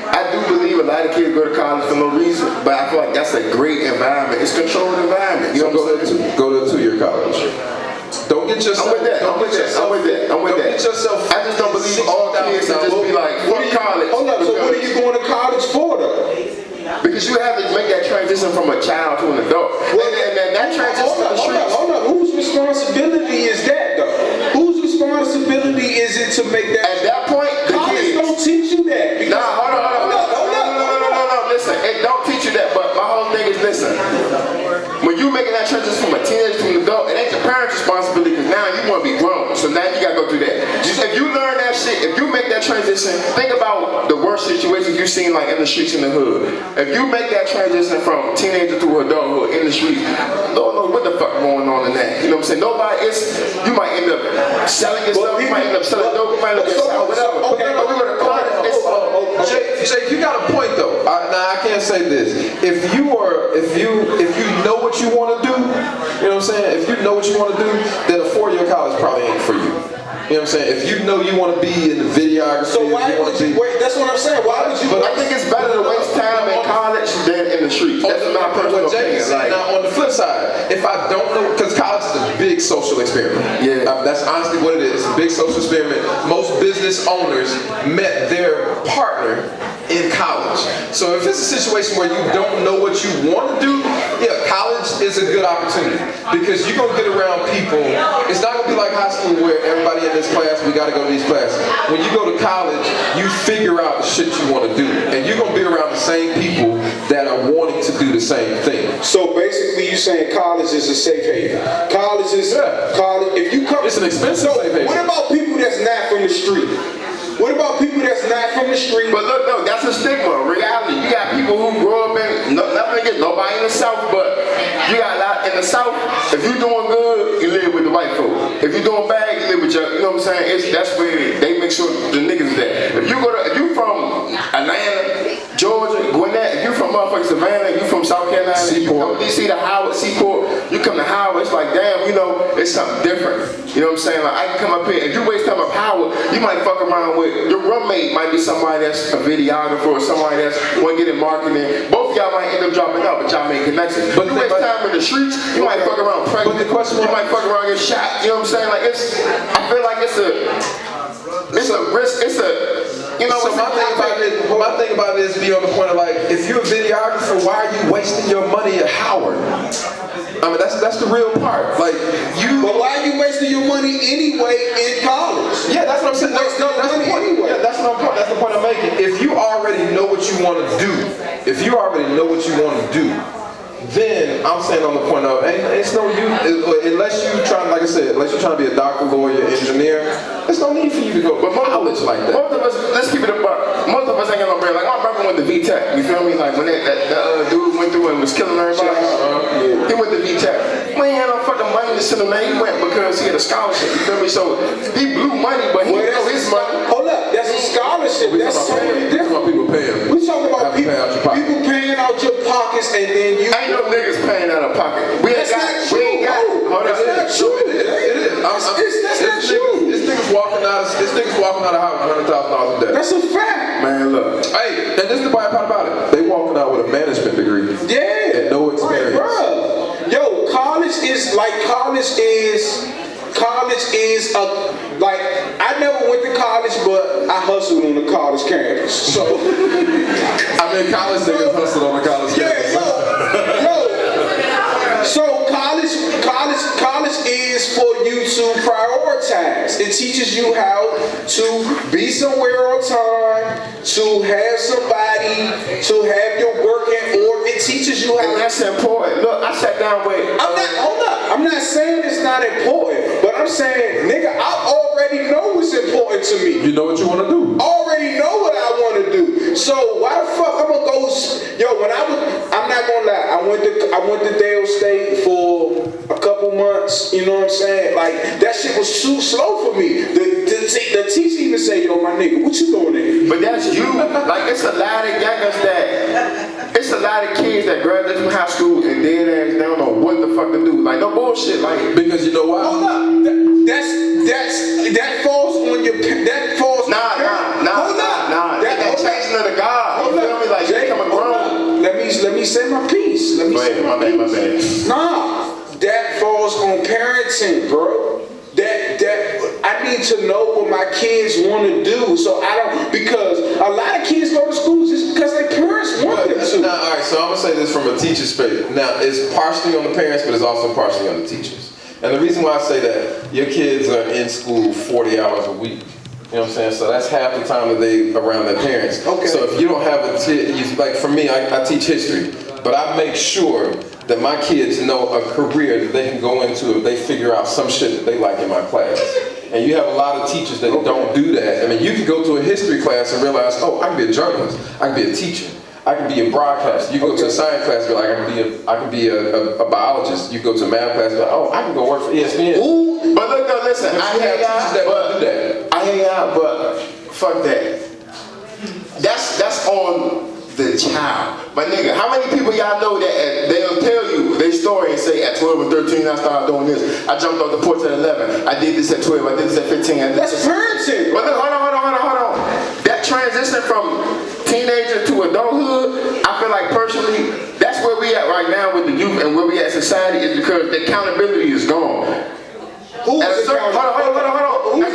I do believe a lot of kids go to college for no reason, but I feel like that's a great environment. It's a controlled environment. You know what I'm saying? Go to a 2-year college. Don't get yourself. I'm with that. Get yourself. I just don't believe all kids should just be like, fuck college. Hold up. So what are you going to college for, though? Because you have to make that transition from a child to an adult. And that transition to the streets. Hold up. Whose responsibility is that, though? Whose responsibility is it to make that? At that point, the college kids don't teach you that. Nah, hold on. No. Listen, it don't teach you that. But my whole thing is, listen. When you making that transition from a teenager to an adult, it ain't your parents' responsibility because now you want to be grown. So now you gotta go through that. If you learn that shit, if you make that transition, think about the worst situations you've seen like in the streets in the hood. If you make that transition from teenager to adulthood in the streets, Lord knows what the fuck going on in that. You know what I'm saying? You might end up selling yourself, you might end up selling dope, you might end up selling whatever. Okay, but we're gonna call it. Jake, you got a point though. Now I can't say this. If you know what you want to do, you know what I'm saying? If you know what you want to do, then a 4-year college probably ain't for you. You know what I'm saying? If you know you want to be in the videography, so why would you wait? That's what I'm saying. Why would you? But I think it's better to waste time in college than in the streets. That's my personal opinion. Now on the flip side, if I don't know, because college is a big social experiment. Yeah. That's honestly what it is. It's a big social experiment. Most business owners met their partner in college. So if it's a situation where you don't know what you want to do, yeah, college is a good opportunity because you're gonna get around people. It's not gonna be like high school where everybody in this class, we gotta go to these classes. When you go to college, you figure out the shit you want to do, and you're gonna be around the same people that are wanting to do the same thing. So basically, you saying college is a safe haven. College is college. If you come, it's an expensive safe haven. What about people that's not from the street? What about people that's not from the street? But look, though, that's a stigma. Reality, you got people who grow up in, nothing against nobody in the South, but you got a lot in the South. If you're doing good, you live with the white folk. If you're doing bad, you live with your, you know what I'm saying? That's where they make sure the niggas is there. If you from Atlanta, Georgia, Gwinnett, if you from motherfucking Savannah, you from South Carolina, you come to DC to Howard, Seaport, you come to Howard, it's like, damn, you know, it's something different. You know what I'm saying? Like, I can come up here, if you waste time up Howard, you might fuck around with, your roommate might be somebody that's a videographer or somebody that's want to get in marketing. Both of y'all might end up dropping out, but y'all make connections. But you waste time in the streets, you might fuck around pregnant, you might fuck around get shot, you know what I'm saying? Like, I feel like it's a risk, you know, so my thing about it is be on the point of like, if you're a videographer, why are you wasting your money at Howard? I mean, that's the real part. Like But why are you wasting your money anyway in college? Yeah, that's what I'm saying. That's the point. Anyway. Yeah, that's the point I'm making. If you already know what you want to do, then I'm saying on the point of, it's no use, unless you're trying, like I said, unless you're trying to be a doctor, lawyer, engineer, there's no need for you to go to college like that. Most of us, let's keep it a buck. Most of us ain't got no brain. Like, my brother went to VTech, you feel me? Like, when that dude went through and was killing everybody, he went to VTech. We ain't had no fucking money to send him there. He went because he had a scholarship, you feel me? So, he blew money, but he didn't know his money. Hold up, that's a scholarship. That's totally different. People paying. We talking about people paying out your pockets and then you... Ain't no niggas paying out of pocket. That's not true. That's not true. That's not true. This nigga's walking out of Howard with $100,000 a day. That's a fact. Man, look. Hey, and this is the bad part about it. They walking out with a management degree. Yeah. And no experience. Right, bro. Yo, college is like, I never went to college, but I hustled on the college campus. So I mean, college niggas hustled on the college campus. Yo. So college is for you to prioritize. It teaches you how to be somewhere on time, to have somebody, to have your work in order. It teaches you how. And that's important. Look, I sat down with. I'm not saying it's not important, but I'm saying, nigga, I already know what's important to me. You know what you want to do. Already know what I want to do. So why the fuck I'm gonna go? Yo, I'm not gonna lie. I went to Dale State for a couple months. You know what I'm saying? Like, that shit was too slow for me. The teacher even say, yo, my nigga, what you doing there? But that's you. Like, it's a lot of it's a lot of kids that graduate from high school and dead ass they don't know what the fuck to do. Like, no bullshit. Like, because you know why? Hold up. That falls on your. That falls. Nah. That changing of the God. You feel me? Like, you become a grown. Let me say my piece. My bad. Nah, that falls on parenting, bro. That I need to know what my kids want to do, so I don't, because a lot of kids go to school just because their parents want them to. Now, all right, so I'm gonna say this from a teacher's perspective. Now, it's partially on the parents, but it's also partially on the teachers. And the reason why I say that, your kids are in school 40 hours a week. You know what I'm saying? So that's half the time that they around their parents. Okay. So if you don't have like for me, I teach history, but I make sure that my kids know a career that they can go into if they figure out some shit that they like in my class. And you have a lot of teachers that don't do that. I mean, you can go to a history class and realize, oh, I can be a journalist, I can be a teacher, I can be a broadcaster. You go to a science class and be like, I can be a biologist. You go to a math class and be like, oh, I can go work for ESPN. Ooh, but look, listen, I hear y'all, but fuck that. That's on the child. But nigga, how many people y'all know that they'll tell you their story and say at 12 or 13 I started doing this. I jumped off the porch at 11. I did this at 12. I did this at 15. That's parenting. But look, hold on. That transition from teenager to adulthood, I feel like personally, that's where we at right now with the youth and where we at society is because the accountability is gone. Hold on. As a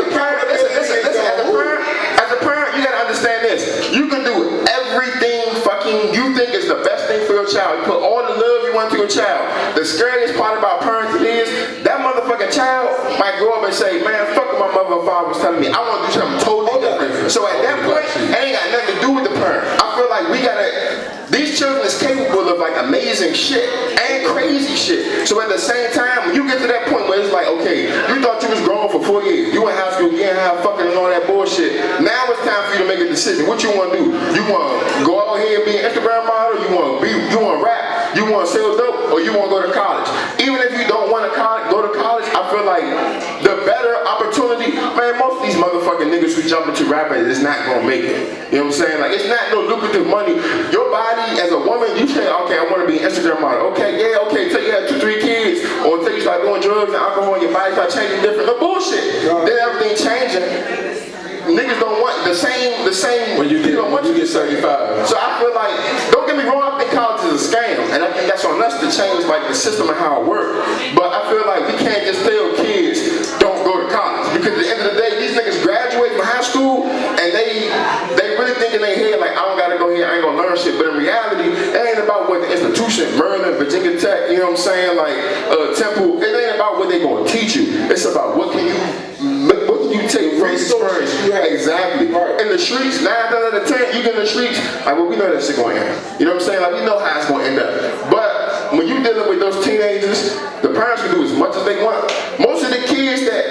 parent, listen. As a parent, you gotta understand this. You can do everything fucking you think is the best thing for your child. You put all the love you want to your child. The scariest part about parenting is that motherfucking child might grow up and say, man, fuck what my mother and father was telling me. I want to do something totally different. So at that point, it ain't got nothing to do with the parent. I feel like we gotta. These children is capable of like amazing shit and crazy shit. So at the same time, when you get to that point where it's like, okay, you thought you was grown for 4 years. You in high school, getting high fucking and all that bullshit. Now it's time for you to make a decision. What you want to do? You want to go out here and be an Instagram model? You want to rap? You want to sell dope? Or you want to go to college? Even if you don't want to go to college, I feel like the better opportunity, man, most of these motherfucking niggas who jump into rapping is not going to make it. You know what I'm saying? Like, it's not no lucrative money. Your body, as a woman, you say, okay, I want to be an Instagram model. Okay, yeah, okay, until you have 2-3 kids, or until you start doing drugs and alcohol and your body start changing different. No bullshit. Then everything changing. Niggas don't want the same when you get 35. So I feel like, don't get me wrong, I think college is a scam, and I think that's on us to change like the system and how it works. But I feel like we can't just tell kids don't go to college, because at the end of the day, these niggas graduate from high school and they really think in their head like, I don't gotta go here, I ain't gonna learn shit. But in reality, it ain't about what the institution, Maryland, Virginia Tech, you know what I'm saying, like Temple. It ain't about what they gonna teach you. It's about what can you take from experience. Exactly. In the streets, 9 out of 10, you get in the streets, like, well, we know that shit going to end. You know what I'm saying? Like, we know how it's going to end up. But when you dealing with those teenagers, the parents can do as much as they want. Most of the kids that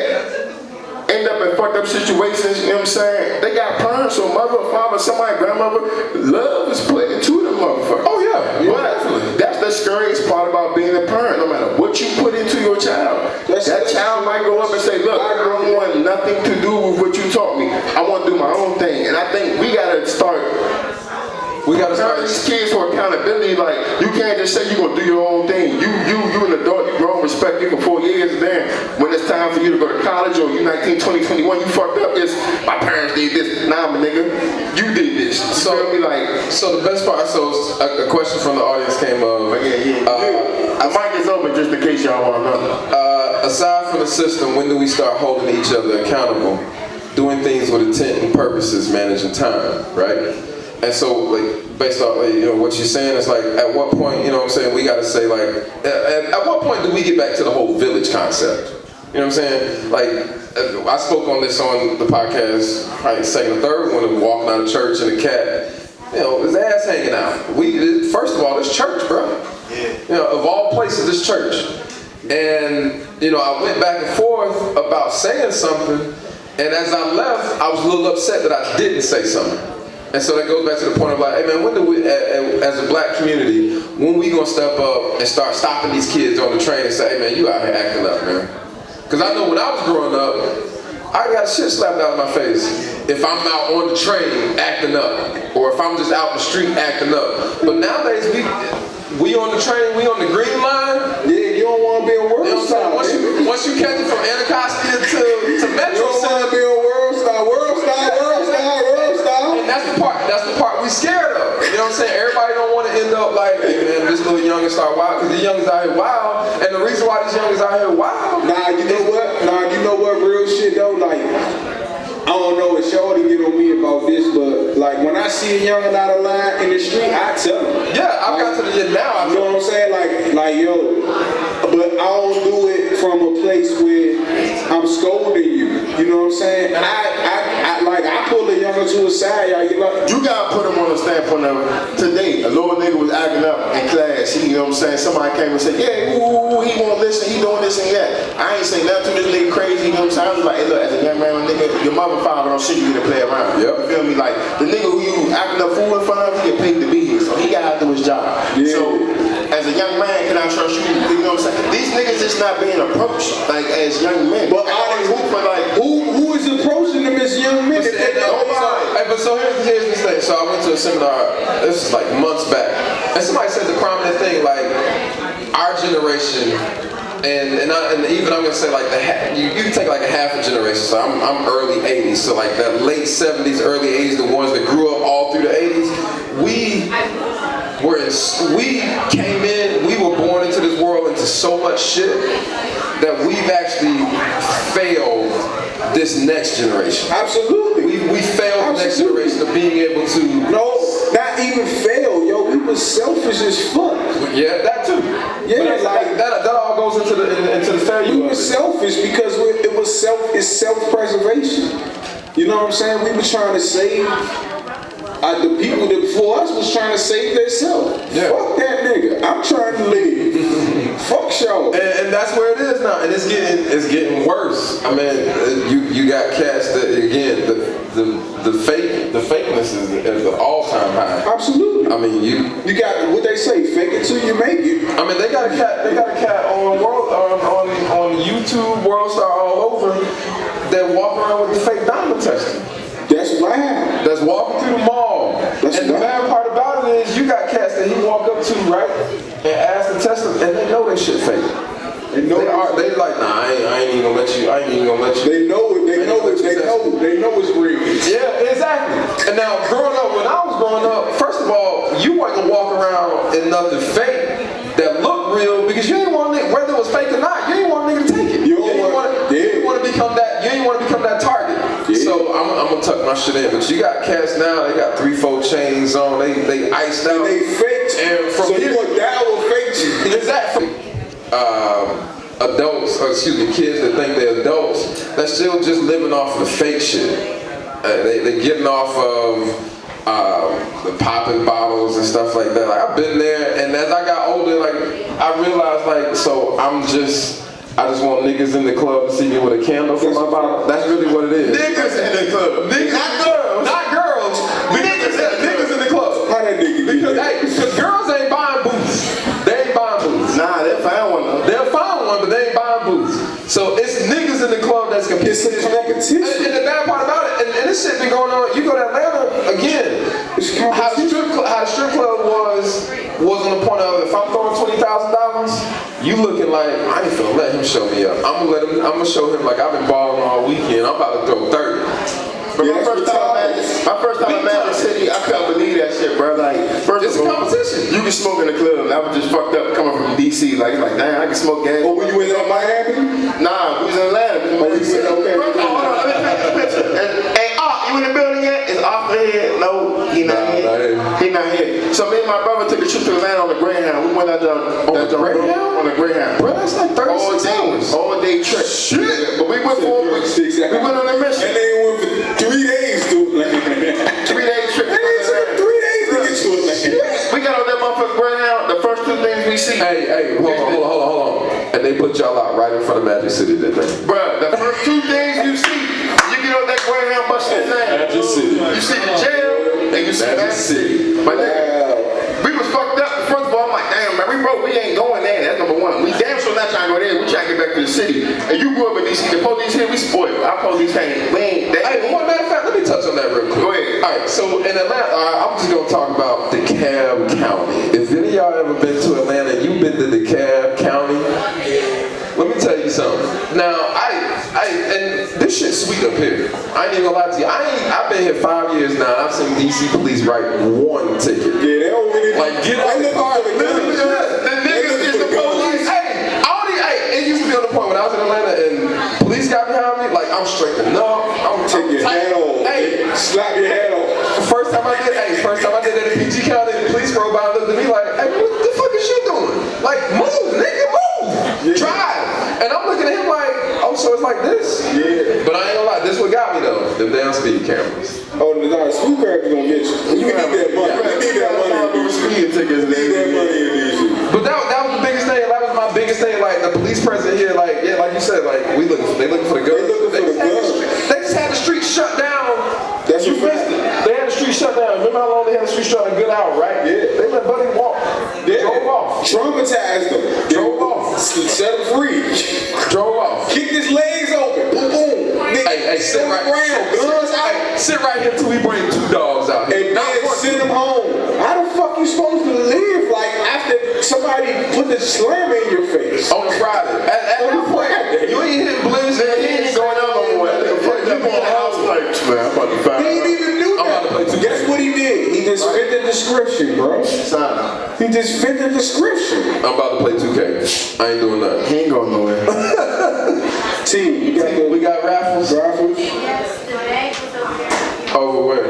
end up in fucked up situations, you know what I'm saying, they got parents or mother or father, somebody, grandmother. Love is put into them motherfuckers. Oh yeah, but that's the scariest part about being a parent. No matter what you put into your child, that child might go up and say, look, I don't want nothing to do with what you taught me. I want to do my own thing. And I think we gotta start these kids for accountability. Like, you can't just say you're gonna do your own thing. You an adult, you grown, respect you for 4 years, and then when it's time for you to go to college, or you 19, 20, 21, you fucked up. It's my parents did this. Nah, my nigga, you did this. So the best part. So a question from the audience came up. The mic is open just in case y'all want to know. Aside from the system, when do we start holding each other accountable, doing things with intent and purposes, managing time, right? And so, like, based off, like, you know, what you're saying is like, at what point, you know what I'm saying, we got to say, like, at what point do we get back to the whole village concept? You know what I'm saying? Like, I spoke on this on the podcast, probably second or third one, of walking out of church and a cat, you know, his ass hanging out. First of all, this church, bro. Yeah. You know, of all places, this church. And, you know, I went back and forth about saying something, and as I left, I was a little upset that I didn't say something. And so that goes back to the point of like, hey man, when do we, as a black community, when we gonna step up and start stopping these kids on the train and say, hey man, you out here acting up, man? Because I know when I was growing up, I got shit slapped out of my face if I'm out on the train acting up, or if I'm just out in the street acting up. But nowadays, we on the train, we on the green line. Yeah, you don't want to be a world star. Once you catch it from Anacostia to Metro, you don't want to be a world star. And that's the part we scared of. You know what I'm saying? Everybody don't want to end up like, hey man, this little youngin' start wild, because the youngins out here wild. And the reason why these youngins out here wild. You know what? Real shit though, like, I don't know if Shorty get on me about this, but like when I see a youngin' out of line in the street, I tell him. Yeah, I've got to the now. You know what I'm saying? Like yo, but I don't do it from a place where I'm scolding you. You know what I'm saying? And I pull the youngin' to a side, y'all. You gotta put him on the standpoint of today. A little nigga was acting up in class. You know what I'm saying? Somebody came and said, yeah, ooh, he won't listen, he doing this and that. I ain't say nothing to this nigga crazy. You know what I'm saying? I was like, hey, look, as a young man, nigga, your mother and father don't shit you to play around. Yep. You feel me? Like, the nigga who you acting up fool in front of, he get paid to be here. So he gotta do his job. Yeah. So, as a young man, can I trust you? You know what I'm saying? These niggas just not being approached like as young men. But who is approaching them as young men? So here's this thing. So I went to a seminar, this is like months back, and somebody said the prominent thing, like, our generation, and even I'm gonna say like you can take like a half a generation. So I'm early 80s, so like that late 70s, early 80s, the ones that grew up all through the 80s, we came in, we were born into this world into so much shit that we've actually failed this next generation. Absolutely. We failed the next generation of being able to... No, not even fail, yo. We was selfish as fuck. Yeah, that too. Yeah, like that all goes into the failure. We were selfish because it's self-preservation. You know what I'm saying? We were trying to save... the people that before us was trying to save themselves. Yeah. Fuck that nigga. I'm trying to live. Fuck sure. And that's where it is now, and it's getting worse. I mean, you got cats that again the fakeness is at an all-time high. Absolutely. I mean, you got what they say, fake it till you make it. I mean, they got a cat on YouTube, World Star, all over, that walk around with the fake diamond tester. That's loud. That's walking through the mall. And the bad part about it is you got cats that he walk up to, right, and ask the tester, and they know they shit fake. They like, nah, I ain't even gonna let you. They know it. They know it's real. Yeah, exactly. And now, when I was growing up, first of all, you weren't gonna walk around in nothing fake that looked real because you ain't want it, whether it was fake or not, you ain't want a nigga to take it. You ain't want to become that target. Yeah. So I'm gonna tuck my shit in. But you got cats now, they got 3-4 chains on, they iced out. And they faked. And from so you gonna die with fake? Exactly. Kids that think they're adults, that's still just living off of the fake shit. They getting off of the popping bottles and stuff like that. Like, I've been there, and as I got older, like, I realized, like, so I just want niggas in the club to see me with a candle for my bottle. That's really what it is. Niggas in the club. Not girls. Niggas in the club. How that nigga? Because girls ain't buying boots. They ain't buying boots. Nah, they'll find one though. They'll find one, but they ain't buying boots. So it's niggas in the club that's competing. It's a competition. And the bad part about it, and this shit been going on. You go to Atlanta again. How the strip club was on the point of, if I'm throwing $20,000, you looking like, I ain't finna let him show me up. I'm gonna show him like I've been balling all weekend. I'm about to throw 30. But my first time in Magic City, I couldn't believe that shit, bro. Like, it's a competition. You can smoke in the club. And I was just fucked up coming from DC. Like, damn, I can smoke gas. Oh, when you in Miami? Nah, we was in Atlanta. Oh, you went okay. Hold on, let me take the picture. Hey, you in the building yet? It's off the head. No, he not here. He not here. So me and my brother took a trip to Atlanta on the Greyhound. We went out there on the Greyhound. Bro, that's like 36 hours. All day trip. Shit. But we went for a week. We went on a mission. And they went for 3 days to Atlanta. 3 day trip. And it took 3 days to get to Atlanta. We got on that motherfucking Greyhound. The first two things we see. Hey, hold on. And they put y'all out right in front of Magic City, didn't they? Bruh, the first two things you see, you get on that Greyhound bus in Magic City. You see the jail, and you see Magic City. But we was fucked up. First of all, I'm like, damn, man, we ain't going there. That's number one. We damn sure not trying to go there. We trying to get back to the city. And you grew up in DC. The police here, we spoiled. Our police can't. Hey, one matter of fact, let me touch on that real quick. Go ahead. All right, so in Atlanta, I'm just gonna talk about DeKalb County. If any of y'all ever been to Atlanta, you've been to DeKalb County. Let me tell you something. Now, and this shit's sweet up here. I ain't even gonna lie to you. I've been here 5 years now. And I've seen DC police write 1 ticket. Yeah, they don't really like get out the car. The niggas is the police. It used to be on the point when I was in Atlanta and police got behind me. Like I'm straightening up. I'm take your hat off. Hey, slap your hat off. First time I did that in PG County, the police rolled by and looked at me like, hey, what the fuck is you doing? Like, move, nigga, move. Yeah. Drive. And I'm looking at him like, oh, so it's like this? Yeah. But I ain't gonna lie, this what got me though. Them damn speed cameras. Oh, the speed cameras gonna get you. You need that money. You need that money. Speed tickets. You need that money in these. But that was the biggest thing. That was my biggest thing. Like the police present here, like like you said, like they looking for the guns. They just had the street shut down. That's you missed it. They had the street shut down. Remember how long they had the street shut down? A good hour, right? Yeah. They let Buddy walk. Yeah. Drove off. Traumatized them. Drove off. Set him free. Drove off. Kicked his legs open. Boom, boom. Hey, sit right. Guns out. Sit right here till we bring 2 dogs out here. And then send them home. How the fuck you supposed to live like after somebody put the slam in your face? On a Friday. At that point, you ain't hitting blizzards. He ain't going out no more. You in the house like, man, I'm about to find. He ain't even do that. I'm about to play 2K. Guess what he did? He just fit the description, bro. He just fit the description. I'm about to play 2K. I ain't doing nothing. He ain't going nowhere. Team, we got raffles. Yes, today was over Over where?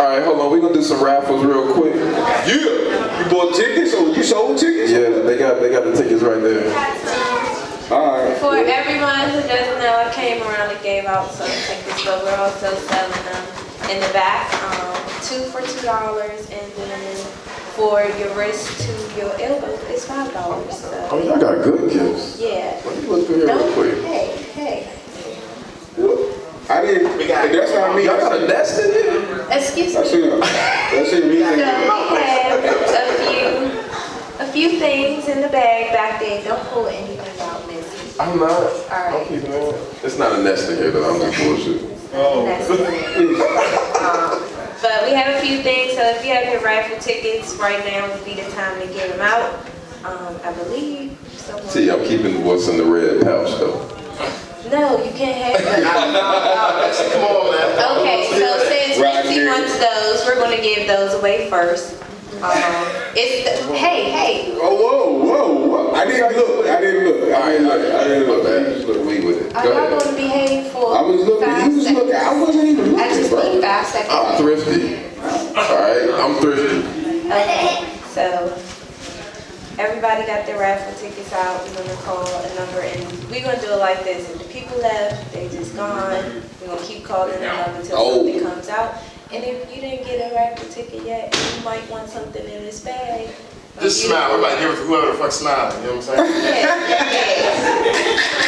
Alright, hold on. We're gonna do some raffles real quick. Yeah. You bought tickets or you sold tickets? Yeah, they got the tickets right there. Alright. For everyone who doesn't know, I came around and gave out some tickets, but we're also selling them in the back. 2 for $2, and then for your wrist to your elbow is $5. Oh, So y'all got good gifts. yeah. Let me look through here real quick. Hey. I didn't. That's not me. Y'all got a nest in here? Excuse That's me. it. That's it. Me. So we have a few things in the bag back there. Don't pull anything out, Missy. I'm not. Alright. I'm keeping it. It's not a nest in here that I'm just bullshit. That's it. But we have a few things, so if you have your raffle tickets, right now would be the time to get them out. I believe someone... See, I'm keeping what's in the red pouch though. No, you can't have them. Come on, man. Okay, so since Missy wants those, we're going to give those away first. Hey. Oh, whoa. I didn't look. I didn't look, man. Just look me with it. Are Go y'all ahead. going to behave for I was looking. 5 He was seconds? looking. I wasn't even looking. I just bro. need 5 seconds. I'm thrifty. Alright, I'm thrifty. Okay, so everybody got their raffle tickets out. We're gonna call a number and we're gonna do it like this. If the people left, they just gone. We're gonna keep calling the number until something comes out. And if you didn't get a raffle ticket yet, you might want something in this bag. Just smile. We might give it to whoever the fuck smiling. You know what I'm saying? Yeah.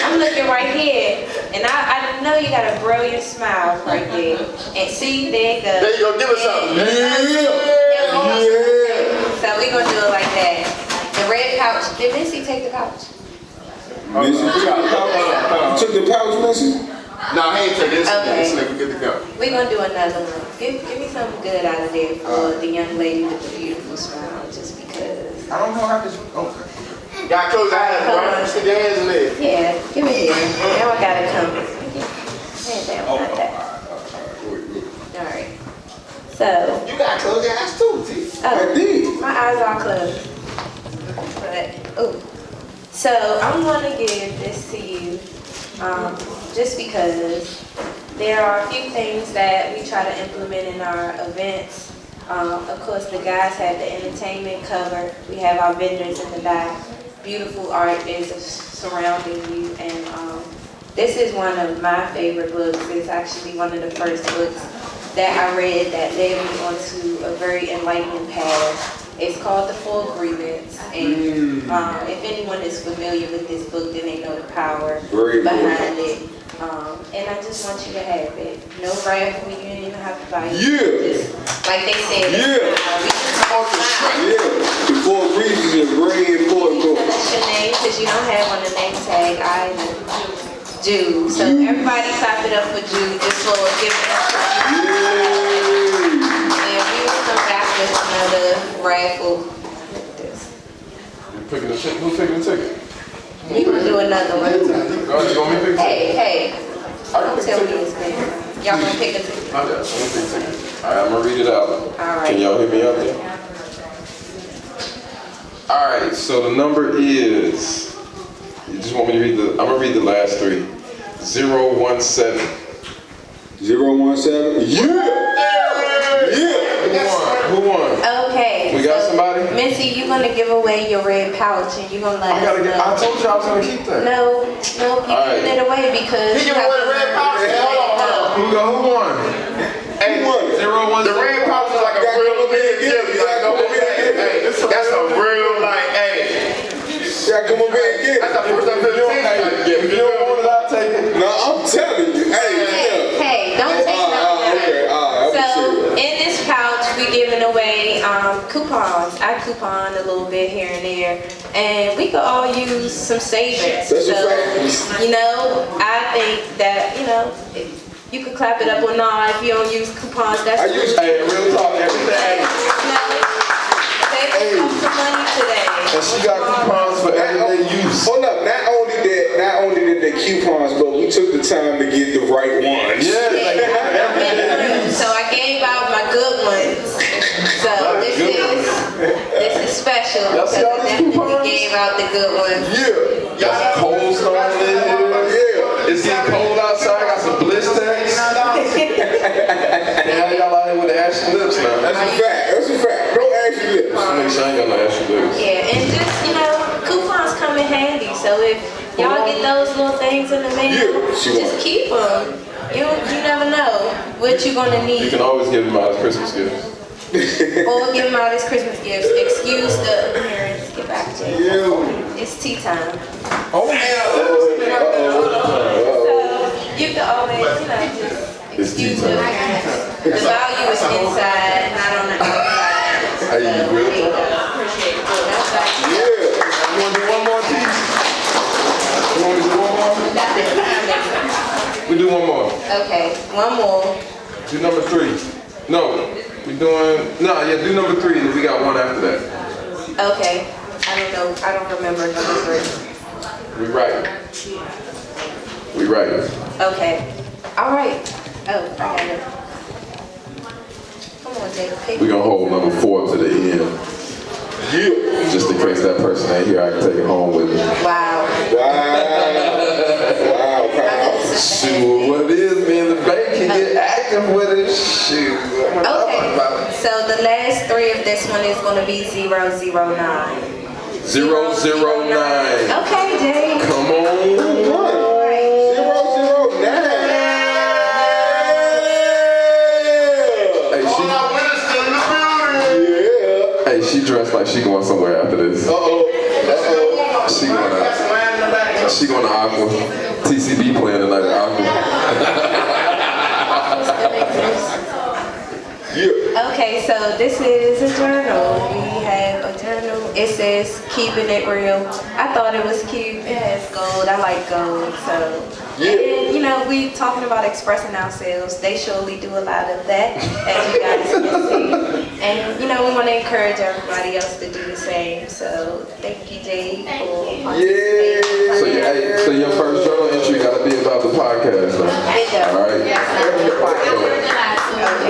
I'm looking right here, and I know you got a brilliant smile right there. And see, there it goes. There you go. Give us something. So we're gonna do it like that. The red pouch. Did Missy take the pouch? Missy, you took the pouch, Missy? Nah, he ain't take this. Okay. This nigga good to go. We're gonna do another one. Give me something good out of there for the young lady with the beautiful smile, just because. I don't know how this. Okay. Y'all close your eyes, bro. Stick your hands in there. Yeah, give me here. Now I gotta come. Hand down like that. Alright. So. You gotta close your eyes too, T. Oh, my eyes are closed. But, so I'm gonna give this to you, just because there are a few things that we try to implement in our events. Of course, the guys have the entertainment covered. We have our vendors in the back. Beautiful art is surrounding you, and this is one of my favorite books. It's actually one of the first books that I read that led me onto a very enlightening path. It's called The Four Agreements, and if anyone is familiar with this book, then they know the power behind it. And I just want you to have it. No raffle, you didn't even have to buy it. Just, like they said, The Four Agreements is a very important book. that's your name, because you don't have on the name tag either. Jude. So everybody clap it up for Jude, just for giving us and we will come back with another raffle like this. Who's picking the ticket? We will do another one. Go ahead, you want me to pick the ticket? Hey, don't tell me this, man. Y'all gonna pick a ticket? I'm gonna pick the ticket. Alright, I'm gonna read it out. Alright. Can y'all hear me out there? Alright, so the number is, you just want me to read I'm gonna read the last three. 017. 017? Who won? Okay. We got somebody? Missy, you're gonna give away your red pouch and you're gonna let us know. I told you I was gonna keep that. No, you're giving it away because He giving away the red pouch. Hold on. Who won? Hey, 017. the red pouch is like a real big gift. Hey, that's a real, like, hey. Yeah, come over here and get it. That's the first time I've been If you don't want it, I'll take it. No, I'm telling you. Hey, don't take nothing. So in this pouch, we're giving away coupons. I coupon a little bit here and there, and we could all use some savings. That's a So, fact. you know, I think that, you know, you could clap it up or not if you don't use coupons. That's Hey, real talk, everything. Save some money today. And she got coupons for everyday use. Hold up, not only did the coupons, but we took the time to get the right ones. So I gave out my good ones. So this is special because I definitely gave out the good ones. Yeah. Got some cold stone in here. Yeah. It's getting cold outside. Got some bliss tags. And how y'all out here with the ashy lips now? That's a fact. No ashy lips. Just make sure I ain't got no ashy lips. Yeah, and just, you know, coupons come in handy. So if y'all get those little things in the mail, just keep them. You never know what you're gonna need. You can always give them out as Christmas gifts. or give them all these Christmas gifts. Excuse the parents. Get back to it. It's tea time. Oh, So you can always, just excuse the parents. The value is inside, not on the outside. Hey, you good? Appreciate it. That's like, You want to do one more piece? You want to do one more? that's the time. We do one more. Okay, one more. Do number 3. No, we doing, do number 3 and then we got one after that. Okay. I don't know. I don't remember number 3. We right. We right. Okay. All right. Oh, I got it. Come on, Jake. We're gonna hold number 4 to the end. Yeah. Just in case that person ain't here, I can take it home with me. Wow. Shoot, what it is, man, the bank can get active with it. Shoot. Okay. So the last 3 of this one is going to be 009. 009. Okay, Jay. Come on. 009. Hey, she dressed like she going somewhere after this. She going to Aqua. TCB playing tonight at Aqua. Okay, so this is a journal. We have a journal. It says keeping it real. I thought it was cute. It has gold. I like gold. So, and we talking about expressing ourselves. They surely do a lot of that, as you guys can see. And we want to encourage everybody else to do the same. So thank you, Jay, for participating. So your first journal entry got to be about the podcast, though. All right.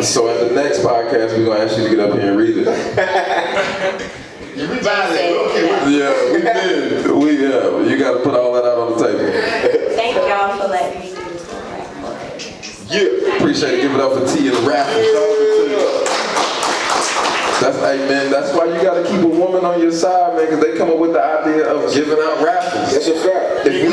So at the next podcast, we're gonna ask you to get up here and read it. You revised it. Okay. Yeah, we did. You got to put all that out on the table. Thank y'all for letting me do this. Yeah, appreciate it. Give it up for T and the rappers. That's why you gotta keep a woman on your side, man, because they come up with the idea of giving out raffles. That's a fact. We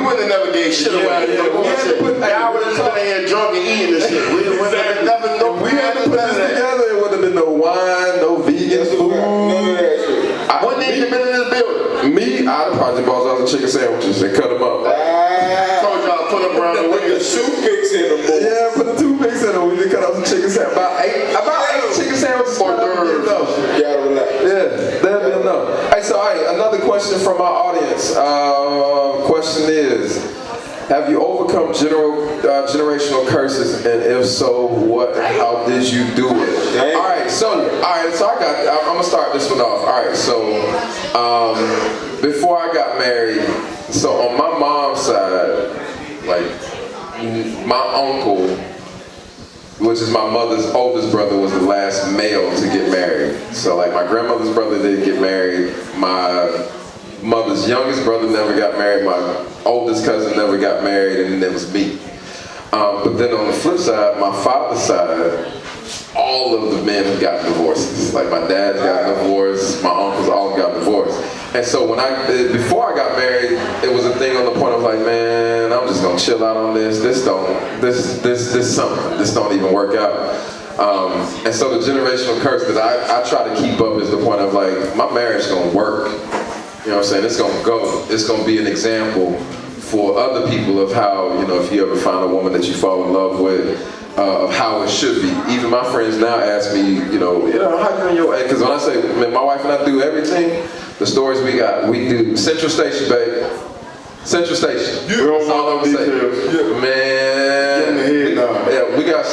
wouldn't have never gave shit away. We had to put y'all would have sitting here drunk and eating this shit. We would have never know. We had to put this together. It would have been no wine, no vegan food. None of that shit. I wouldn't even been in this building. Me, I'd have probably bought out the chicken sandwiches and cut them up. Told y'all to put them around With the toothpicks in them. Yeah, put the toothpicks in them. We just cut out some chicken sandwiches. About eight chicken sandwiches. Yeah, that'd be enough. Hey, so another question from our audience. Question is, have you overcome generational curses, and if so, how did you do it? All right, so I'm gonna start this one off. All right, so before I got married, so on my mom's side, like my uncle, which is my mother's oldest brother, was the last male to get married. So like my grandmother's brother didn't get married. My mother's youngest brother never got married. My oldest cousin never got married, and then there was me. But then on the flip side, my father's side, all of the men have gotten divorces. Like my dad's got divorced, my uncles all got divorced. And so before I got married, it was a thing on the point of like, man, I'm just gonna chill out on this. This don't even work out. And so the generational curse that I try to keep up is the point of like, my marriage gonna work. You know what I'm saying? It's gonna go. It's gonna be an example for other people of how, if you ever find a woman that you fall in love with, of how it should be. Even my friends now ask me, how you in your age? Because when I say, man, my wife and I do everything, the stories we do Central Station, babe. Central Station. We don't want no details. Man, we got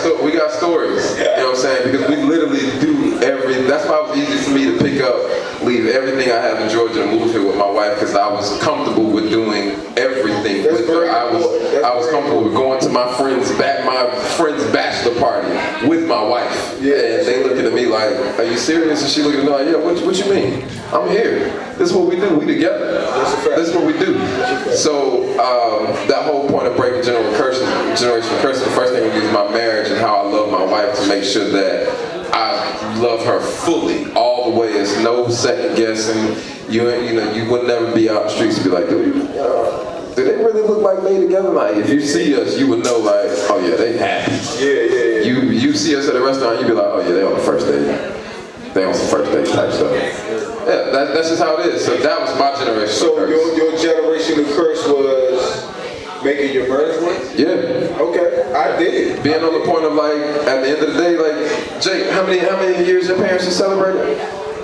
stories. You know what I'm saying? Because we literally do everything. That's why it was easy for me to pick up, leave everything I have in Georgia and move here with my wife, because I was comfortable with doing everything with her. I was comfortable with going to my friend's bachelor party with my wife. And they looking at me like, are you serious? And she looking at me like, yeah, what you mean? I'm here. This is what we do. We together. This is what we do. So that whole point of breaking generational curses, the first thing we do is my marriage and how I love my wife, to make sure that I love her fully, all the way. It's no second guessing. You would never be out in the streets and be like, do they really look like they together? Like, if you see us, you would know, like, oh yeah, they happy. You see us at a restaurant, you'd be like, oh yeah, they on the first date. they on some first date type stuff. Yeah, that's just how it is. So that was my generation. So your generation of curse was making your marriage work? Yeah. Okay, I did. Being on the point of like, at the end of the day, like, Jake, how many years your parents have celebrated?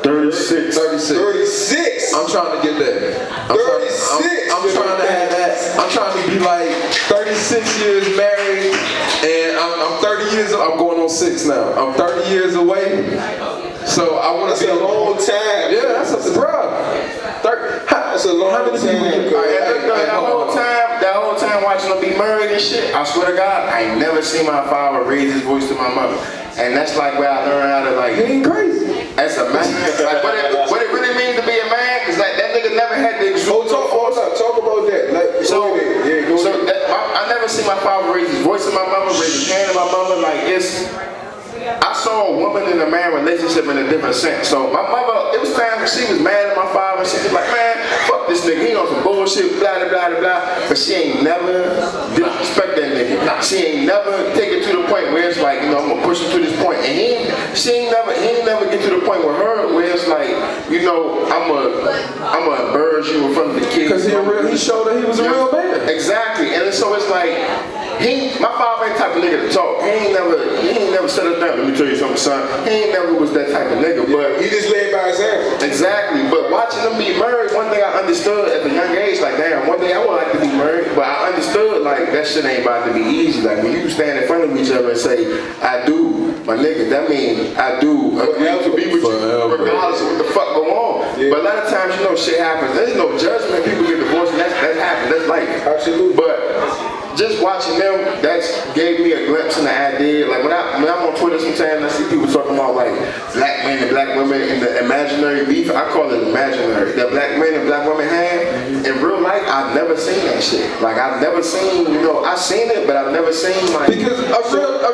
36. 36. I'm trying to get there. I'm 36. I'm trying to have that. I'm trying to be like 36 years married, and I'm 30 years. I'm going on 6 now. I'm 30 years away. So I want to be a long time. Yeah, that's a problem. That's a long time. That whole time watching them be married and shit, I swear to God, I ain't never seen my father raise his voice to my mother. And that's like where I learned how to like. He ain't crazy. As a man, like what it really means to be a man is like that nigga never had to exude. Talk about that. Like, I never seen my father raise his voice to my mother, raise his hand to my mother. Like I saw a woman and a man relationship in a different sense. So my mother, it was times when she was mad at my father. She was like, man, fuck this nigga. He on some bullshit, blah, blah, blah, blah. But she ain't never disrespect that nigga. She ain't never take it to the point where it's like, you know, I'm gonna push him to this point. And he ain't never get to the point with her where it's like, you know, I'm gonna embarrass you in front of the kids. Because he showed that he was a real man. Exactly. And so it's like, my father ain't type of nigga to talk. He ain't never set us down. Let me tell you something, son. He ain't never was that type of nigga. But he just led by example. Exactly. But watching them be married, one thing I understood at a young age, like damn, one day I would like to be married. But I understood like that shit ain't about to be easy. Like when you stand in front of each other and say, I do, my nigga, that means I do agree to be with you, regardless of what the fuck go on. Yeah. But a lot of times, you know, shit happens. There's no judgment. People get divorced, and that happens. That's life. Absolutely. But just watching them, that's gave me a glimpse in the idea. Like when I'm on Twitter sometimes, I see people talking about like black men and black women and the imaginary beef. I call it imaginary. That black men and black women have in real life. I've never seen that shit. Like I've never seen, you know, I've seen it, but I've never seen like because a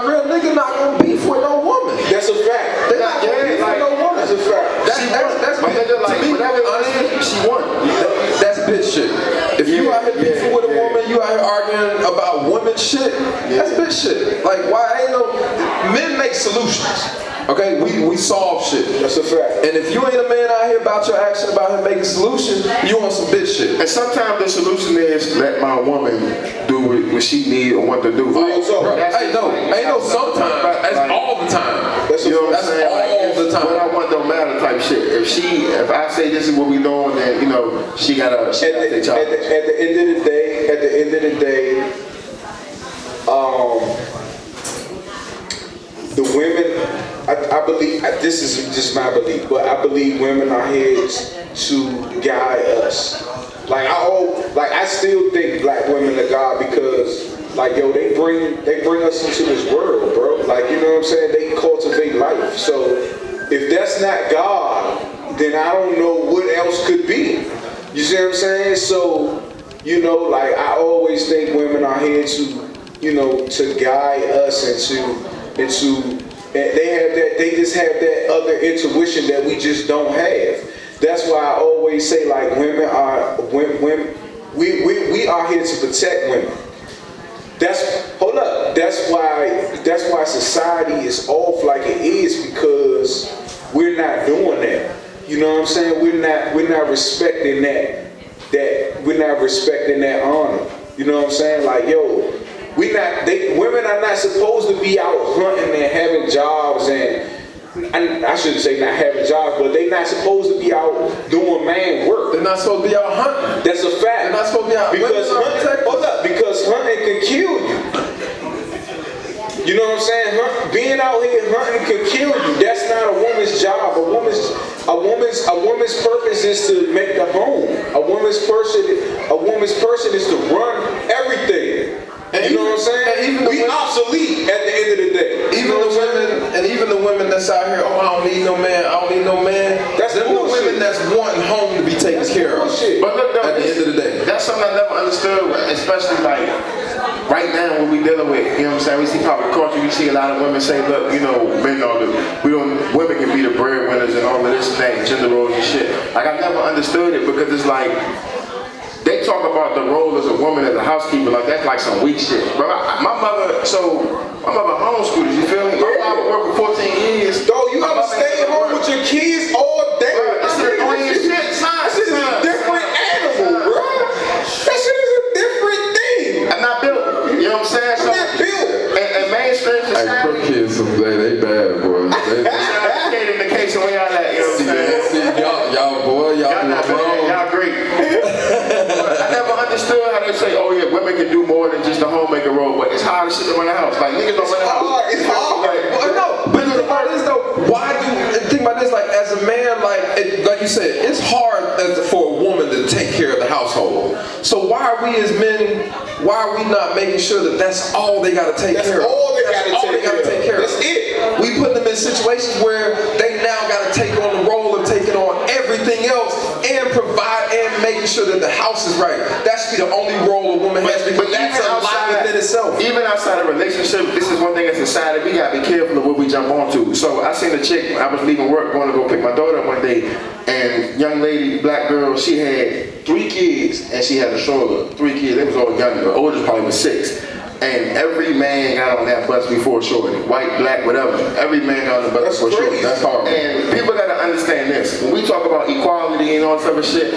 real nigga not gonna beef with no woman. That's a fact. They're not gonna beef with no woman. That's a fact. That's my nigga. Like whatever she won. That's bitch shit. If you out here beefing with a woman, you out here arguing about women shit, that's bitch shit. Like why ain't no men make solutions. Okay, we solve shit. That's a fact. And if you ain't a man out here about your action, about him making solutions, you on some bitch shit. And sometimes the solution is let my woman do what she need or what to do. Ain't no sometimes. That's all the time. That's all the time. What I want don't matter type shit. If I say this is what we doing, then you know she gotta take charge. At the end of the day, the women. I believe this is just my belief, but I believe women are here to guide us. I still think black women are God because, like, yo, they bring us into this world, bro. Like, you know what I'm saying? They cultivate life. So if that's not God, then I don't know what else could be. You see what I'm saying? So, you know, like I always think women are here to, you know, to guide us and they just have that other intuition that we just don't have. That's why I always say like we are here to protect women. That's why society is off like it is because we're not doing that. You know what I'm saying? We're not respecting we're not respecting that honor. You know what I'm saying? Like, yo, women are not supposed to be out hunting and having jobs and I shouldn't say not having jobs, but they're not supposed to be out doing man work. They're not supposed to be out hunting. That's a fact. They're not supposed to be out because hunting can kill you. You know what I'm saying? Being out here hunting can kill you. That's not a woman's job. A woman's purpose is to make the home. A woman's person is to run everything. And you know what I'm saying? We obsolete at the end of the day. Even the women that's out here, oh, I don't need no man. That's the women that's wanting home to be taken care of. But look, though, at the end of the day, that's something I never understood, especially like right now when we dealing with, you know what I'm saying? We see popular culture, we see a lot of women say, look, you know, women can be the breadwinners and all of this and that, gender roles and shit. Like I never understood it because it's like they they talk about the role as a woman as a housekeeper, like that's like some weak shit. But my mother homeschooled, you feel me? My father worked for 14 years. Dog, you gotta stay home with your kids all day. This is a different animal, bro. That shit is a different thing. I'm not built. You know what I'm saying? I'm not built. And mainstream Hey, society. crook kids, they bad, boy. In the case of where y'all at, you know what I'm saying? See, y'all, boy, y'all Y'all not bad. wrong. Y'all great. I never understood how they say, oh yeah, women can do more than just the homemaker role, but it's hard as shit to run a house. Like niggas don't run a house. It's hard. Well, no, but think about this though. Why think about this? Like as a man, like you said, it's hard for a woman to take care of the household. So why are we as men? Why are we not making sure that that's all they gotta take care of? That's all they gotta take care of. That's it. We put them in situations where they now gotta take on the role of taking on everything else and provide and making sure that the house is right. That should be the only role a woman has, because that's a lot within itself. Even outside of relationship, this is one thing that's inside. We gotta be careful of what we jump onto. So I seen a chick. I was leaving work, going to go pick my daughter up one day, and young lady, black girl, she had 3 kids, and she had a stroller. 3 kids. They was all young. The oldest probably was 6. And every man got on that bus before shorty. White, black, whatever. Every man got on the bus before shorty. That's hard. And people gotta understand this. When we talk about equality and all this other shit,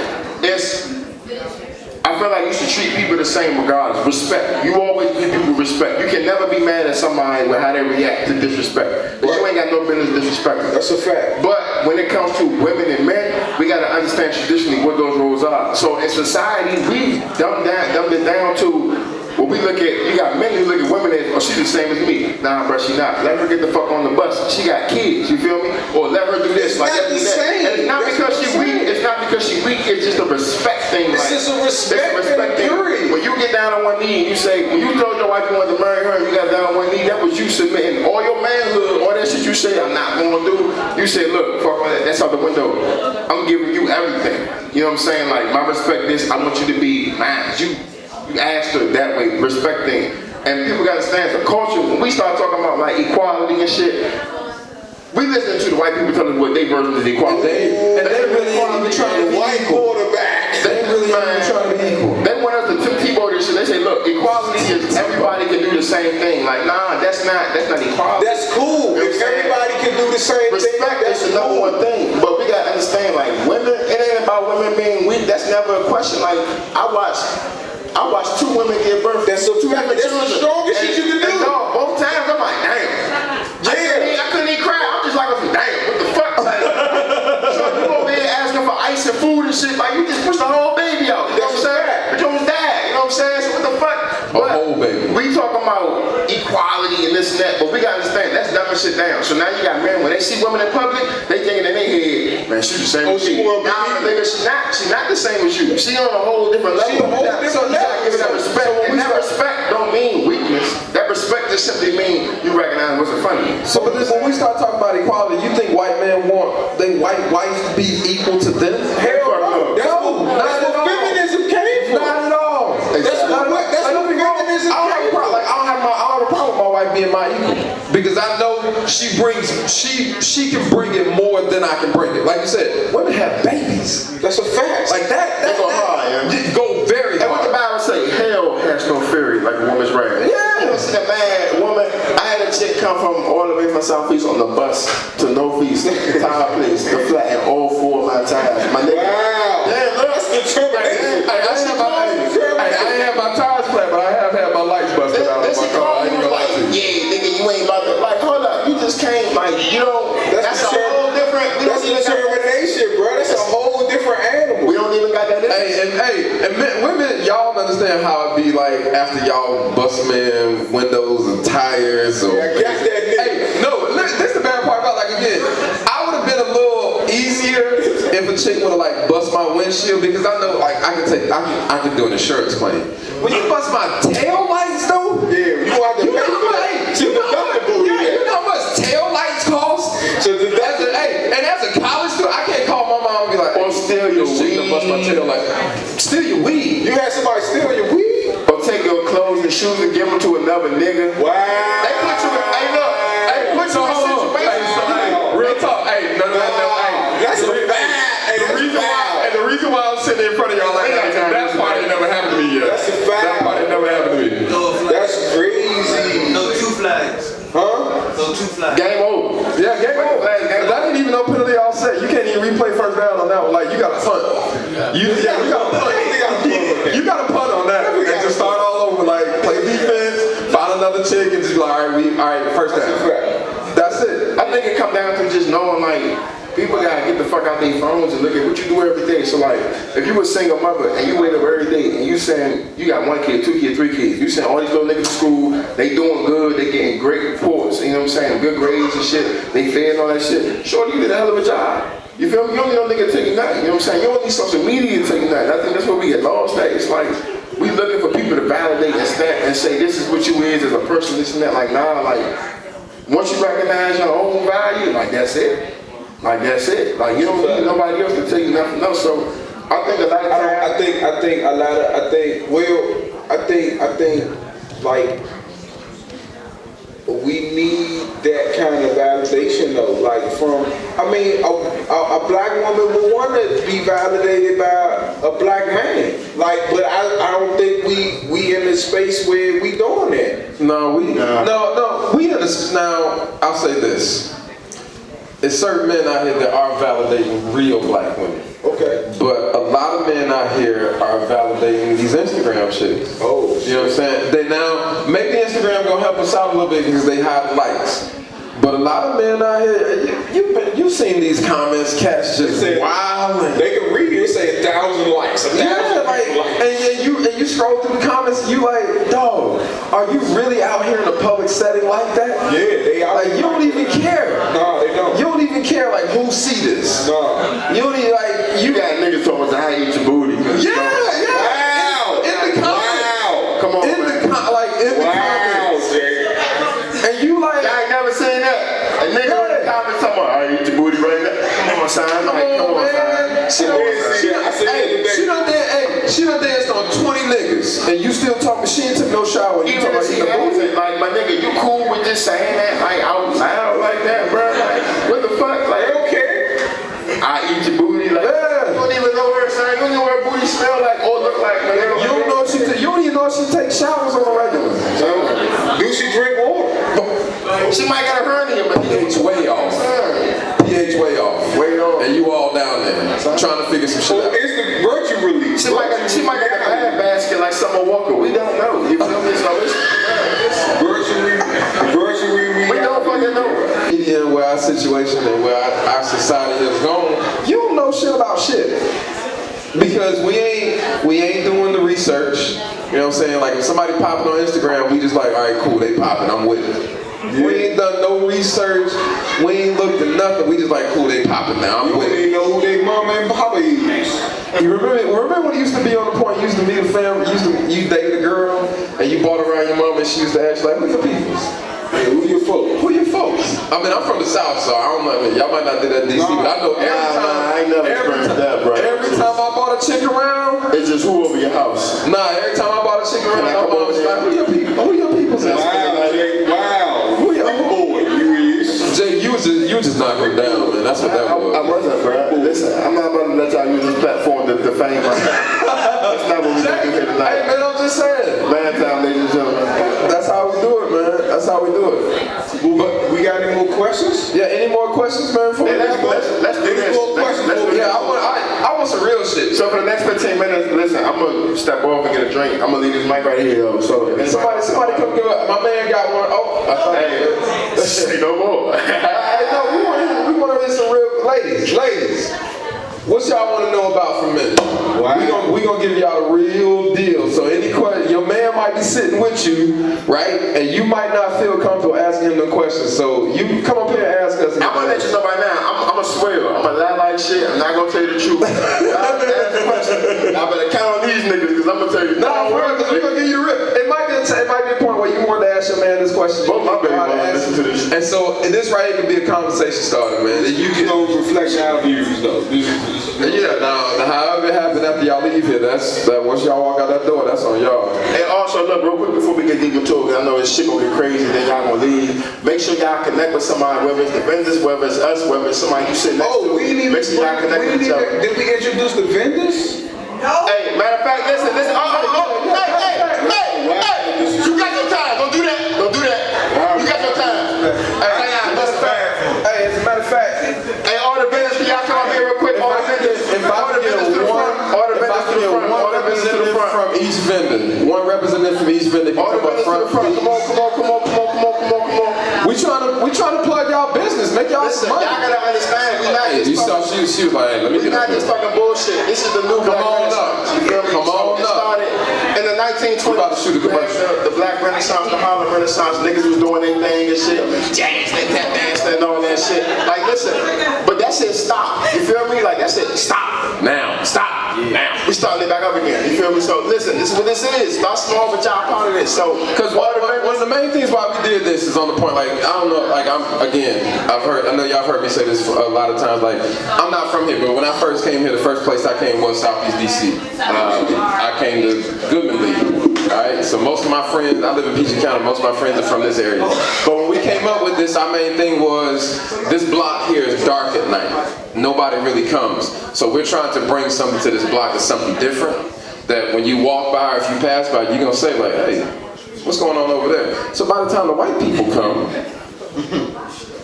I feel like you should treat people the same regardless. Respect. You always give people respect. You can never be mad at somebody with how they react to disrespect. Because you ain't got no business disrespecting. That's a fact. But when it comes to women and men, we gotta understand traditionally what those roles are. So in society, we dumbed it down to what we look at. You got men who look at women as, oh, she's the same as me. Nah, bro, she not. Let her get the fuck on the bus. She got kids. You feel me? Or let her do this. It's not the same. And it's not because she weak. It's not because she weak. It's just a respect thing. It's just a respect thing. Period. When you get down on one knee and you say, when you told your wife you wanted to marry her and you got down on one knee, that was you submitting all your manhood, all that shit you say I'm not going to do. You say, look, fuck all that. That's out the window. I'm giving you everything. You know what I'm saying? Like, my respect this, I want you to be mine. You asked her that way, respecting. And people gotta understand the culture. When we start talking about like equality and shit, we listen to the white people tell us what their version of equality. And they really ain't even trying to be equal. They really ain't even trying to be equal. They want us to keyboard this shit. They say, look, equality is everybody can do the same thing. Like, nah, that's not equality. That's cool. If everybody can do the same thing, respect is the number one thing. But we gotta understand, like, women, it ain't about women being weak. That's never a question. Like, I watched 2 women give birth. That's the strongest shit you can do. Both times I'm like, damn. Yeah. I couldn't even cry. I'm just like, damn, what the fuck? Like, so you over here asking for ice and food and shit, like you just pushed the whole baby out. You know what I'm saying? But you almost died. You know what I'm saying? So what the fuck? A whole baby. We talking about equality and this and that, but we gotta understand that's dumbing shit down. So now you got men, when they see women in public, they thinking in their head, man, she's the same as you. Nah, nigga, she's not the same as you. She on a whole different level. She on a whole different level. Give that respect. And that respect don't mean weakness. That respect just simply means you recognize what's in front of you. So, but when we start talking about equality, you think white men want their white wife to be equal to them? Hell no. That's what feminism came from. Not at all. That's what feminism came from. I don't have a problem with my wife being my equal, because I know she can bring it more than I can bring it. Like you said, women have babies. That's a fact. Like that go hard, yeah. Go very hard. And what the Bible say, hell has no fury like a woman's wrath. Yeah. You know, see that mad woman. I had a chick come from all the way from Southeast on the bus to Northeast, tire place, to flatten all 4 of my tires. My nigga. Wow. Yeah, look. That's determination. I ain't have my tires flat, but I have had my lights busted out of my car. I ain't gonna lie to you. Yeah, nigga, you ain't about to, like, hold up, you just can't, like, you don't, that's a whole different, That's determination, bro. That's a whole different animal. We don't even got that in. And women, y'all understand how it be like after y'all bust man windows and tires or. I got that nigga. Hey, no, this the bad part about, like, again, I would have been a little easier if a chick would have like bust my windshield, because I know like I can do an insurance claim. When you bust my tail lights though, Yeah, you want to pay for that. you know how much tail lights cost? As a college student, I can't call my mom and be like, Or steal your weed. Bust my tail light. Steal your weed. You had somebody steal your weed? Or take your clothes and shoes and give them to another nigga. Wow. They put you in, hey look, hey, put you in situations. Real talk. Hey, no. That's a fact. The reason why I'm sitting in front of y'all like that, that's why they never Game over. Yeah, game over. That ain't even no penalty offset. You can't even replay first down on that one. Like, you got to punt. You got to punt. You got to punt on that and just start all over. Like, play defense, find another chick, and just be like, all right, first down. That's it. I think it come down to just knowing, like, people gotta get the fuck out their phones and look at what you do every day. So like, if you a single mother and you wake up every day and you saying you got 1 kid, 2 kids, 3 kids, you saying all these little niggas to school, they doing good, they getting great reports, you know what I'm saying, good grades and shit, they fed and all that shit. Sure, you did a hell of a job. You feel me? You don't need no nigga to tell you nothing. You know what I'm saying? You don't need social media to tell you nothing. I think that's where we get lost at. It's like we looking for people to validate and stamp and say this is what you is as a person, this and that. Like nah, like once you recognize your own value, like that's it. Like that's it. Like you don't need nobody else to tell you nothing else. So I think a lot of times, I think like we need that kind of validation though. Like from, I mean, a black woman would want to be validated by a black man. Like, but I don't think we in the space where we doing that. No, we in this now. I'll say this. There's certain men out here that are validating real black women. Okay. But a lot of men out here are validating these Instagram shit. Oh. You know what I'm saying? They now, maybe Instagram gonna help us out a little bit because they have likes. But a lot of men out here, you've seen these comments, cats just wilding. They can read it, say 1,000 likes. And you scroll through the comments, you like, dog, are you really out here in a public setting like that? Yeah, they out. Like you don't even care. No, they don't. You don't even care like who see this. No. You don't even like you got niggas talking about how you eat your booty. Yeah. Wow. In the comments. Wow. Come on, In man. the comments. And you like, I ain't never seen that. A nigga in the comments talking about, I eat your booty right now. Come on, son. Come on, man. She done danced on 20 niggas, and you still talking, she ain't took no shower, and you talking about eating a booty. Like, my nigga, you cool with just saying that, like, out loud like that, bro? Like, what the fuck? Like, okay. I eat your booty, like, you don't even know where it's at. You don't know where her booty smell like or look like, man. You don't know if she takes showers on a regular. Do she drink water? She might got a hernia, but pH way off. pH way off. Way off. And you all down there trying to figure some shit out. It's the virtue release. She might got a bad basket like Summer Walker. We don't know. You feel me? So it's virtue release. we don't fucking know. Media, where our situation and where our society has gone, you don't know shit about shit. Because we ain't doing the research. You know what I'm saying? Like if somebody popping on Instagram, we just like, all right, cool, they popping, I'm with it. Yeah. We ain't done no research. We ain't looked at nothing. We just like, cool, they popping now. I'm with it. You know who they mama and papa is. You remember when it used to be on the point, you used to meet a family, you dated a girl, and you bought around your mama, and she used to ask you like, who your peoples? Hey, who your folks? Who your folks? I mean, I'm from the South, so I don't know. Y'all might not do that in DC, but I know I ain't never experienced that, bro. Every time I bought a chick around, it's just who over your house. Nah, every time I bought a chick around, my mom was like, who your people? Who your peoples? Wow, Jay, wow. Who your boy? You is. Jay, you was just knocking down, man. That's what that was. I wasn't, bro. Listen, I'm not about to let y'all use this platform to defame myself. That's not what we're doing here tonight. Hey, man, I'm just saying. Bad time, ladies and gentlemen. That's how we do it, man. That's how we do it. But we got any more questions? Yeah, any more questions, man? Hey, let's do this. Yeah, I want some real shit. So for the next 15 minutes, listen, I'm gonna step off and get a drink. I'm gonna leave this mic right here, though. So somebody come give up. My man got one. Oh, I thought hey, no more. Hey, no, we want to hear some real ladies. What y'all want to know about for a minute? Wow. We gonna give y'all the real deal. So any question, your man might be sitting with you, right? And you might not feel comfortable asking him the questions. So you come up here and ask us. I'm gonna let you know right now. I'm a swear. I'm gonna lie like shit. I'm not gonna tell you the truth. Y'all ask the question. I better count on these niggas because I'm gonna tell you. No, because we're gonna give you the rip. It might be a point where you wanted to ask your man this question. Both my baby wanna listen to this. And so this right here could be a conversation starter, man. You can reflect our views though. Yeah, now however it happened after y'all leave here, that's once y'all walk out that door, that's on y'all. And also, look, real quick before we get deep into it, because I know this shit gonna get crazy, then y'all gonna leave. Make sure y'all connect with somebody, whether it's the vendors, whether it's us, whether it's somebody you sit next to. Make sure y'all connect with each other. Did we introduce the vendors? No. Hey, matter of fact, listen. Hey, you got your time. Don't do that. You got your time. fact, Hey, all the vendors, can y'all come up here real quick? All the vendors. if I could get one representative from each vendor, one representative from each vendor can All the come up vendors to the front. front. Come on. We trying to plug y'all business, make y'all Listen, some money. y'all gotta understand, we not Hey, just you saw talking, she was like, hey, let me we get not up here. just talking bullshit. This is the new Black on Renaissance. up. You feel me? Come on It up. started in the 1920s. We about to shoot a commercial. The Black Renaissance, the Harlem Renaissance, niggas was doing their thing and shit. Jazz, tap dance, and all that shit. Like, listen, but that shit stop. You feel me? Like, that shit stop. Now. Stop. Now. We starting it back up again. You feel me? So, listen, this is what this is. Start small, but y'all part of this. So, Because one of the main things why we did this is on the point, like, I don't know, like, I know y'all heard me say this a lot of times, like, I'm not from here, but when I first came here, the first place I came was Southeast DC. I came to Goodman League, alright? So most of my friends, I live in PG County, most of my friends are from this area. But when we came up with this, our main thing was, this block here is dark at night. Nobody really comes. So we're trying to bring something to this block that's something different, that when you walk by or if you pass by, you're gonna say like, hey, what's going on over there? So by the time the white people come,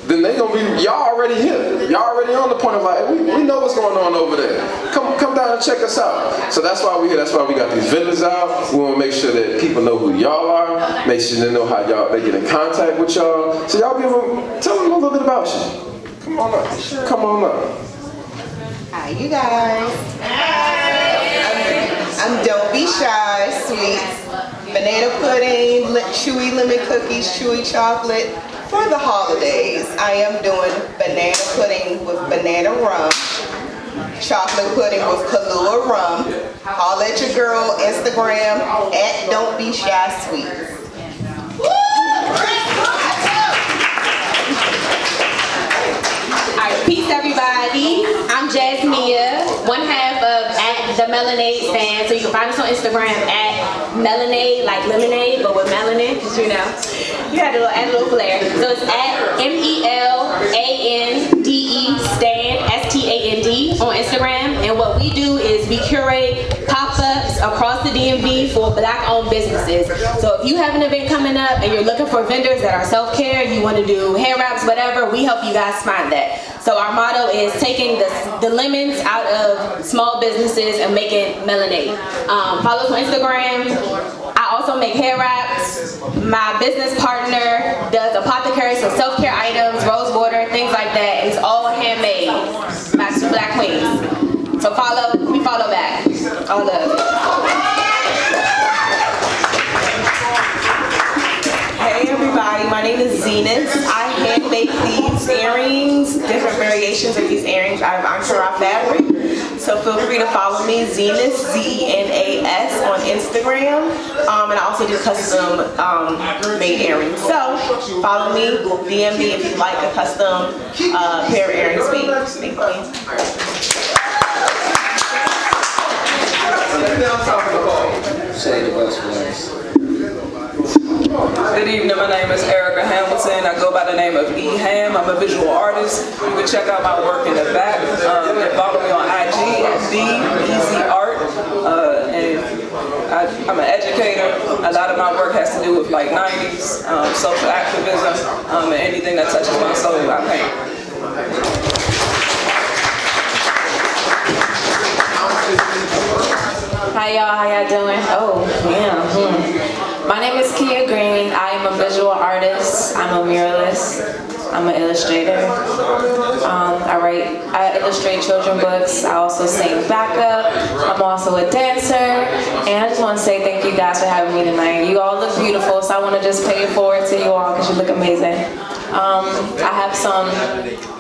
then they gonna be, y'all already here. Y'all already on the point of like, we know what's going on over there. Come down and check us out. So that's why we're here. That's why we got these vendors out. We want to make sure that people know who y'all are. Make sure they know how they get in contact with y'all. So y'all tell them a little bit about you. Come on up. Come on up. Hi, you guys. I'm Don't Be Shy Sweets. Banana pudding, chewy lemon cookies, chewy chocolate. For the holidays, I am doing banana pudding with banana rum, chocolate pudding with Kahlua rum. Holla at your girl Instagram at Don't Be Shy Sweets. Alright, peace everybody. I'm Jasmia, one half of at the Melanade stand. So you can find us on Instagram at Melanade, like lemonade, but with melanin, because you had to add a little flair. So it's at MELANDE stand, STAND on Instagram. And what we do is we curate pop-ups across the DMV for Black-owned businesses. So if you have an event coming up and you're looking for vendors that are self-care, you want to do hair wraps, whatever, we help you guys find that. So our motto is taking the lemons out of small businesses and making lemonade. Follow us on Instagram. I also make hair wraps. My business partner does apothecary, so self-care items, rose water, things like that. It's all handmade by two Black queens. So we follow back. All love. Hey everybody, my name is Zenith. I hand make these earrings, different variations of these earrings out of Ankara fabric. So feel free to follow me, Zenas, ZENAS on Instagram. And I also do custom made earrings. So follow me, DM me if you'd like a custom pair of earrings made. Thank you. Say the best words. Good evening, my name is Erica Hamilton. I go by the name of E. Ham. I'm a visual artist. You can check out my work in the back and follow me on IG at BEasyArt. I'm an educator. A lot of my work has to do with like 90s, social activism, and anything that touches my soul, I paint. Hi y'all, how y'all doing? Oh, yeah. My name is Kia Green. I am a visual artist. I'm a muralist. I'm an illustrator. I illustrate children books. I also sing backup. I'm also a dancer. And I just want to say thank you guys for having me tonight. You all look beautiful, so I want to just pay it forward to you all because you look amazing. I have some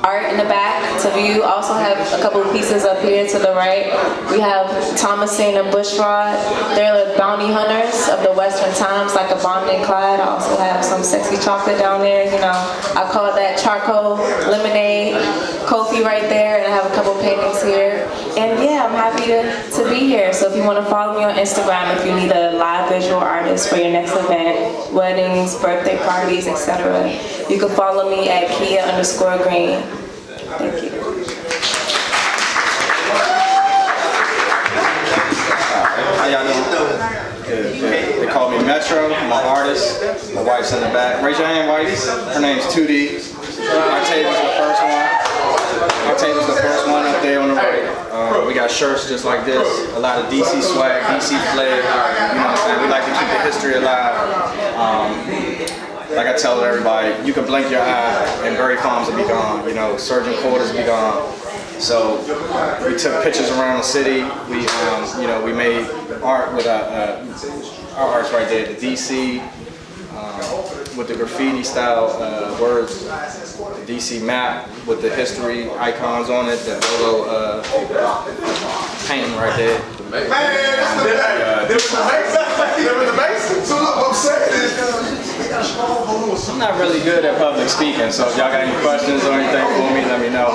art in the back to view. I also have a couple of pieces up here to the right. We have Thomasine and Bushrod. They're the bounty hunters of the Western Times, like a Bonnie and Clyde. I also have some sexy chocolate down there. You know, I call that charcoal lemonade. Kofi right there, and I have a couple paintings here. And yeah, I'm happy to be here. So if you want to follow me on Instagram, if you need a live visual artist for your next event, weddings, birthday parties, etc., you can follow me at Kia_Green. Thank you. How y'all doing? Good. They call me Metro. I'm an artist. My wife's in the back. Raise your hand, wife. Her name's 2D. Octavia's the first one. Day on the right. We got shirts just like this, a lot of DC swag, DC flair. You know what I'm saying? We like to keep the history alive. Like I tell everybody, you can blink your eye and Berry Farms will be gone. You know, Surgeon Quarters will be gone. So we took pictures around the city. We, you know, we made art with our art's right there, the DC, with the graffiti style words, the DC map with the history icons on it, the logo painting right there. Man, there was the Mason. So look, what I'm saying is, I'm not really good at public speaking, so if y'all got any questions or anything for me, let me know.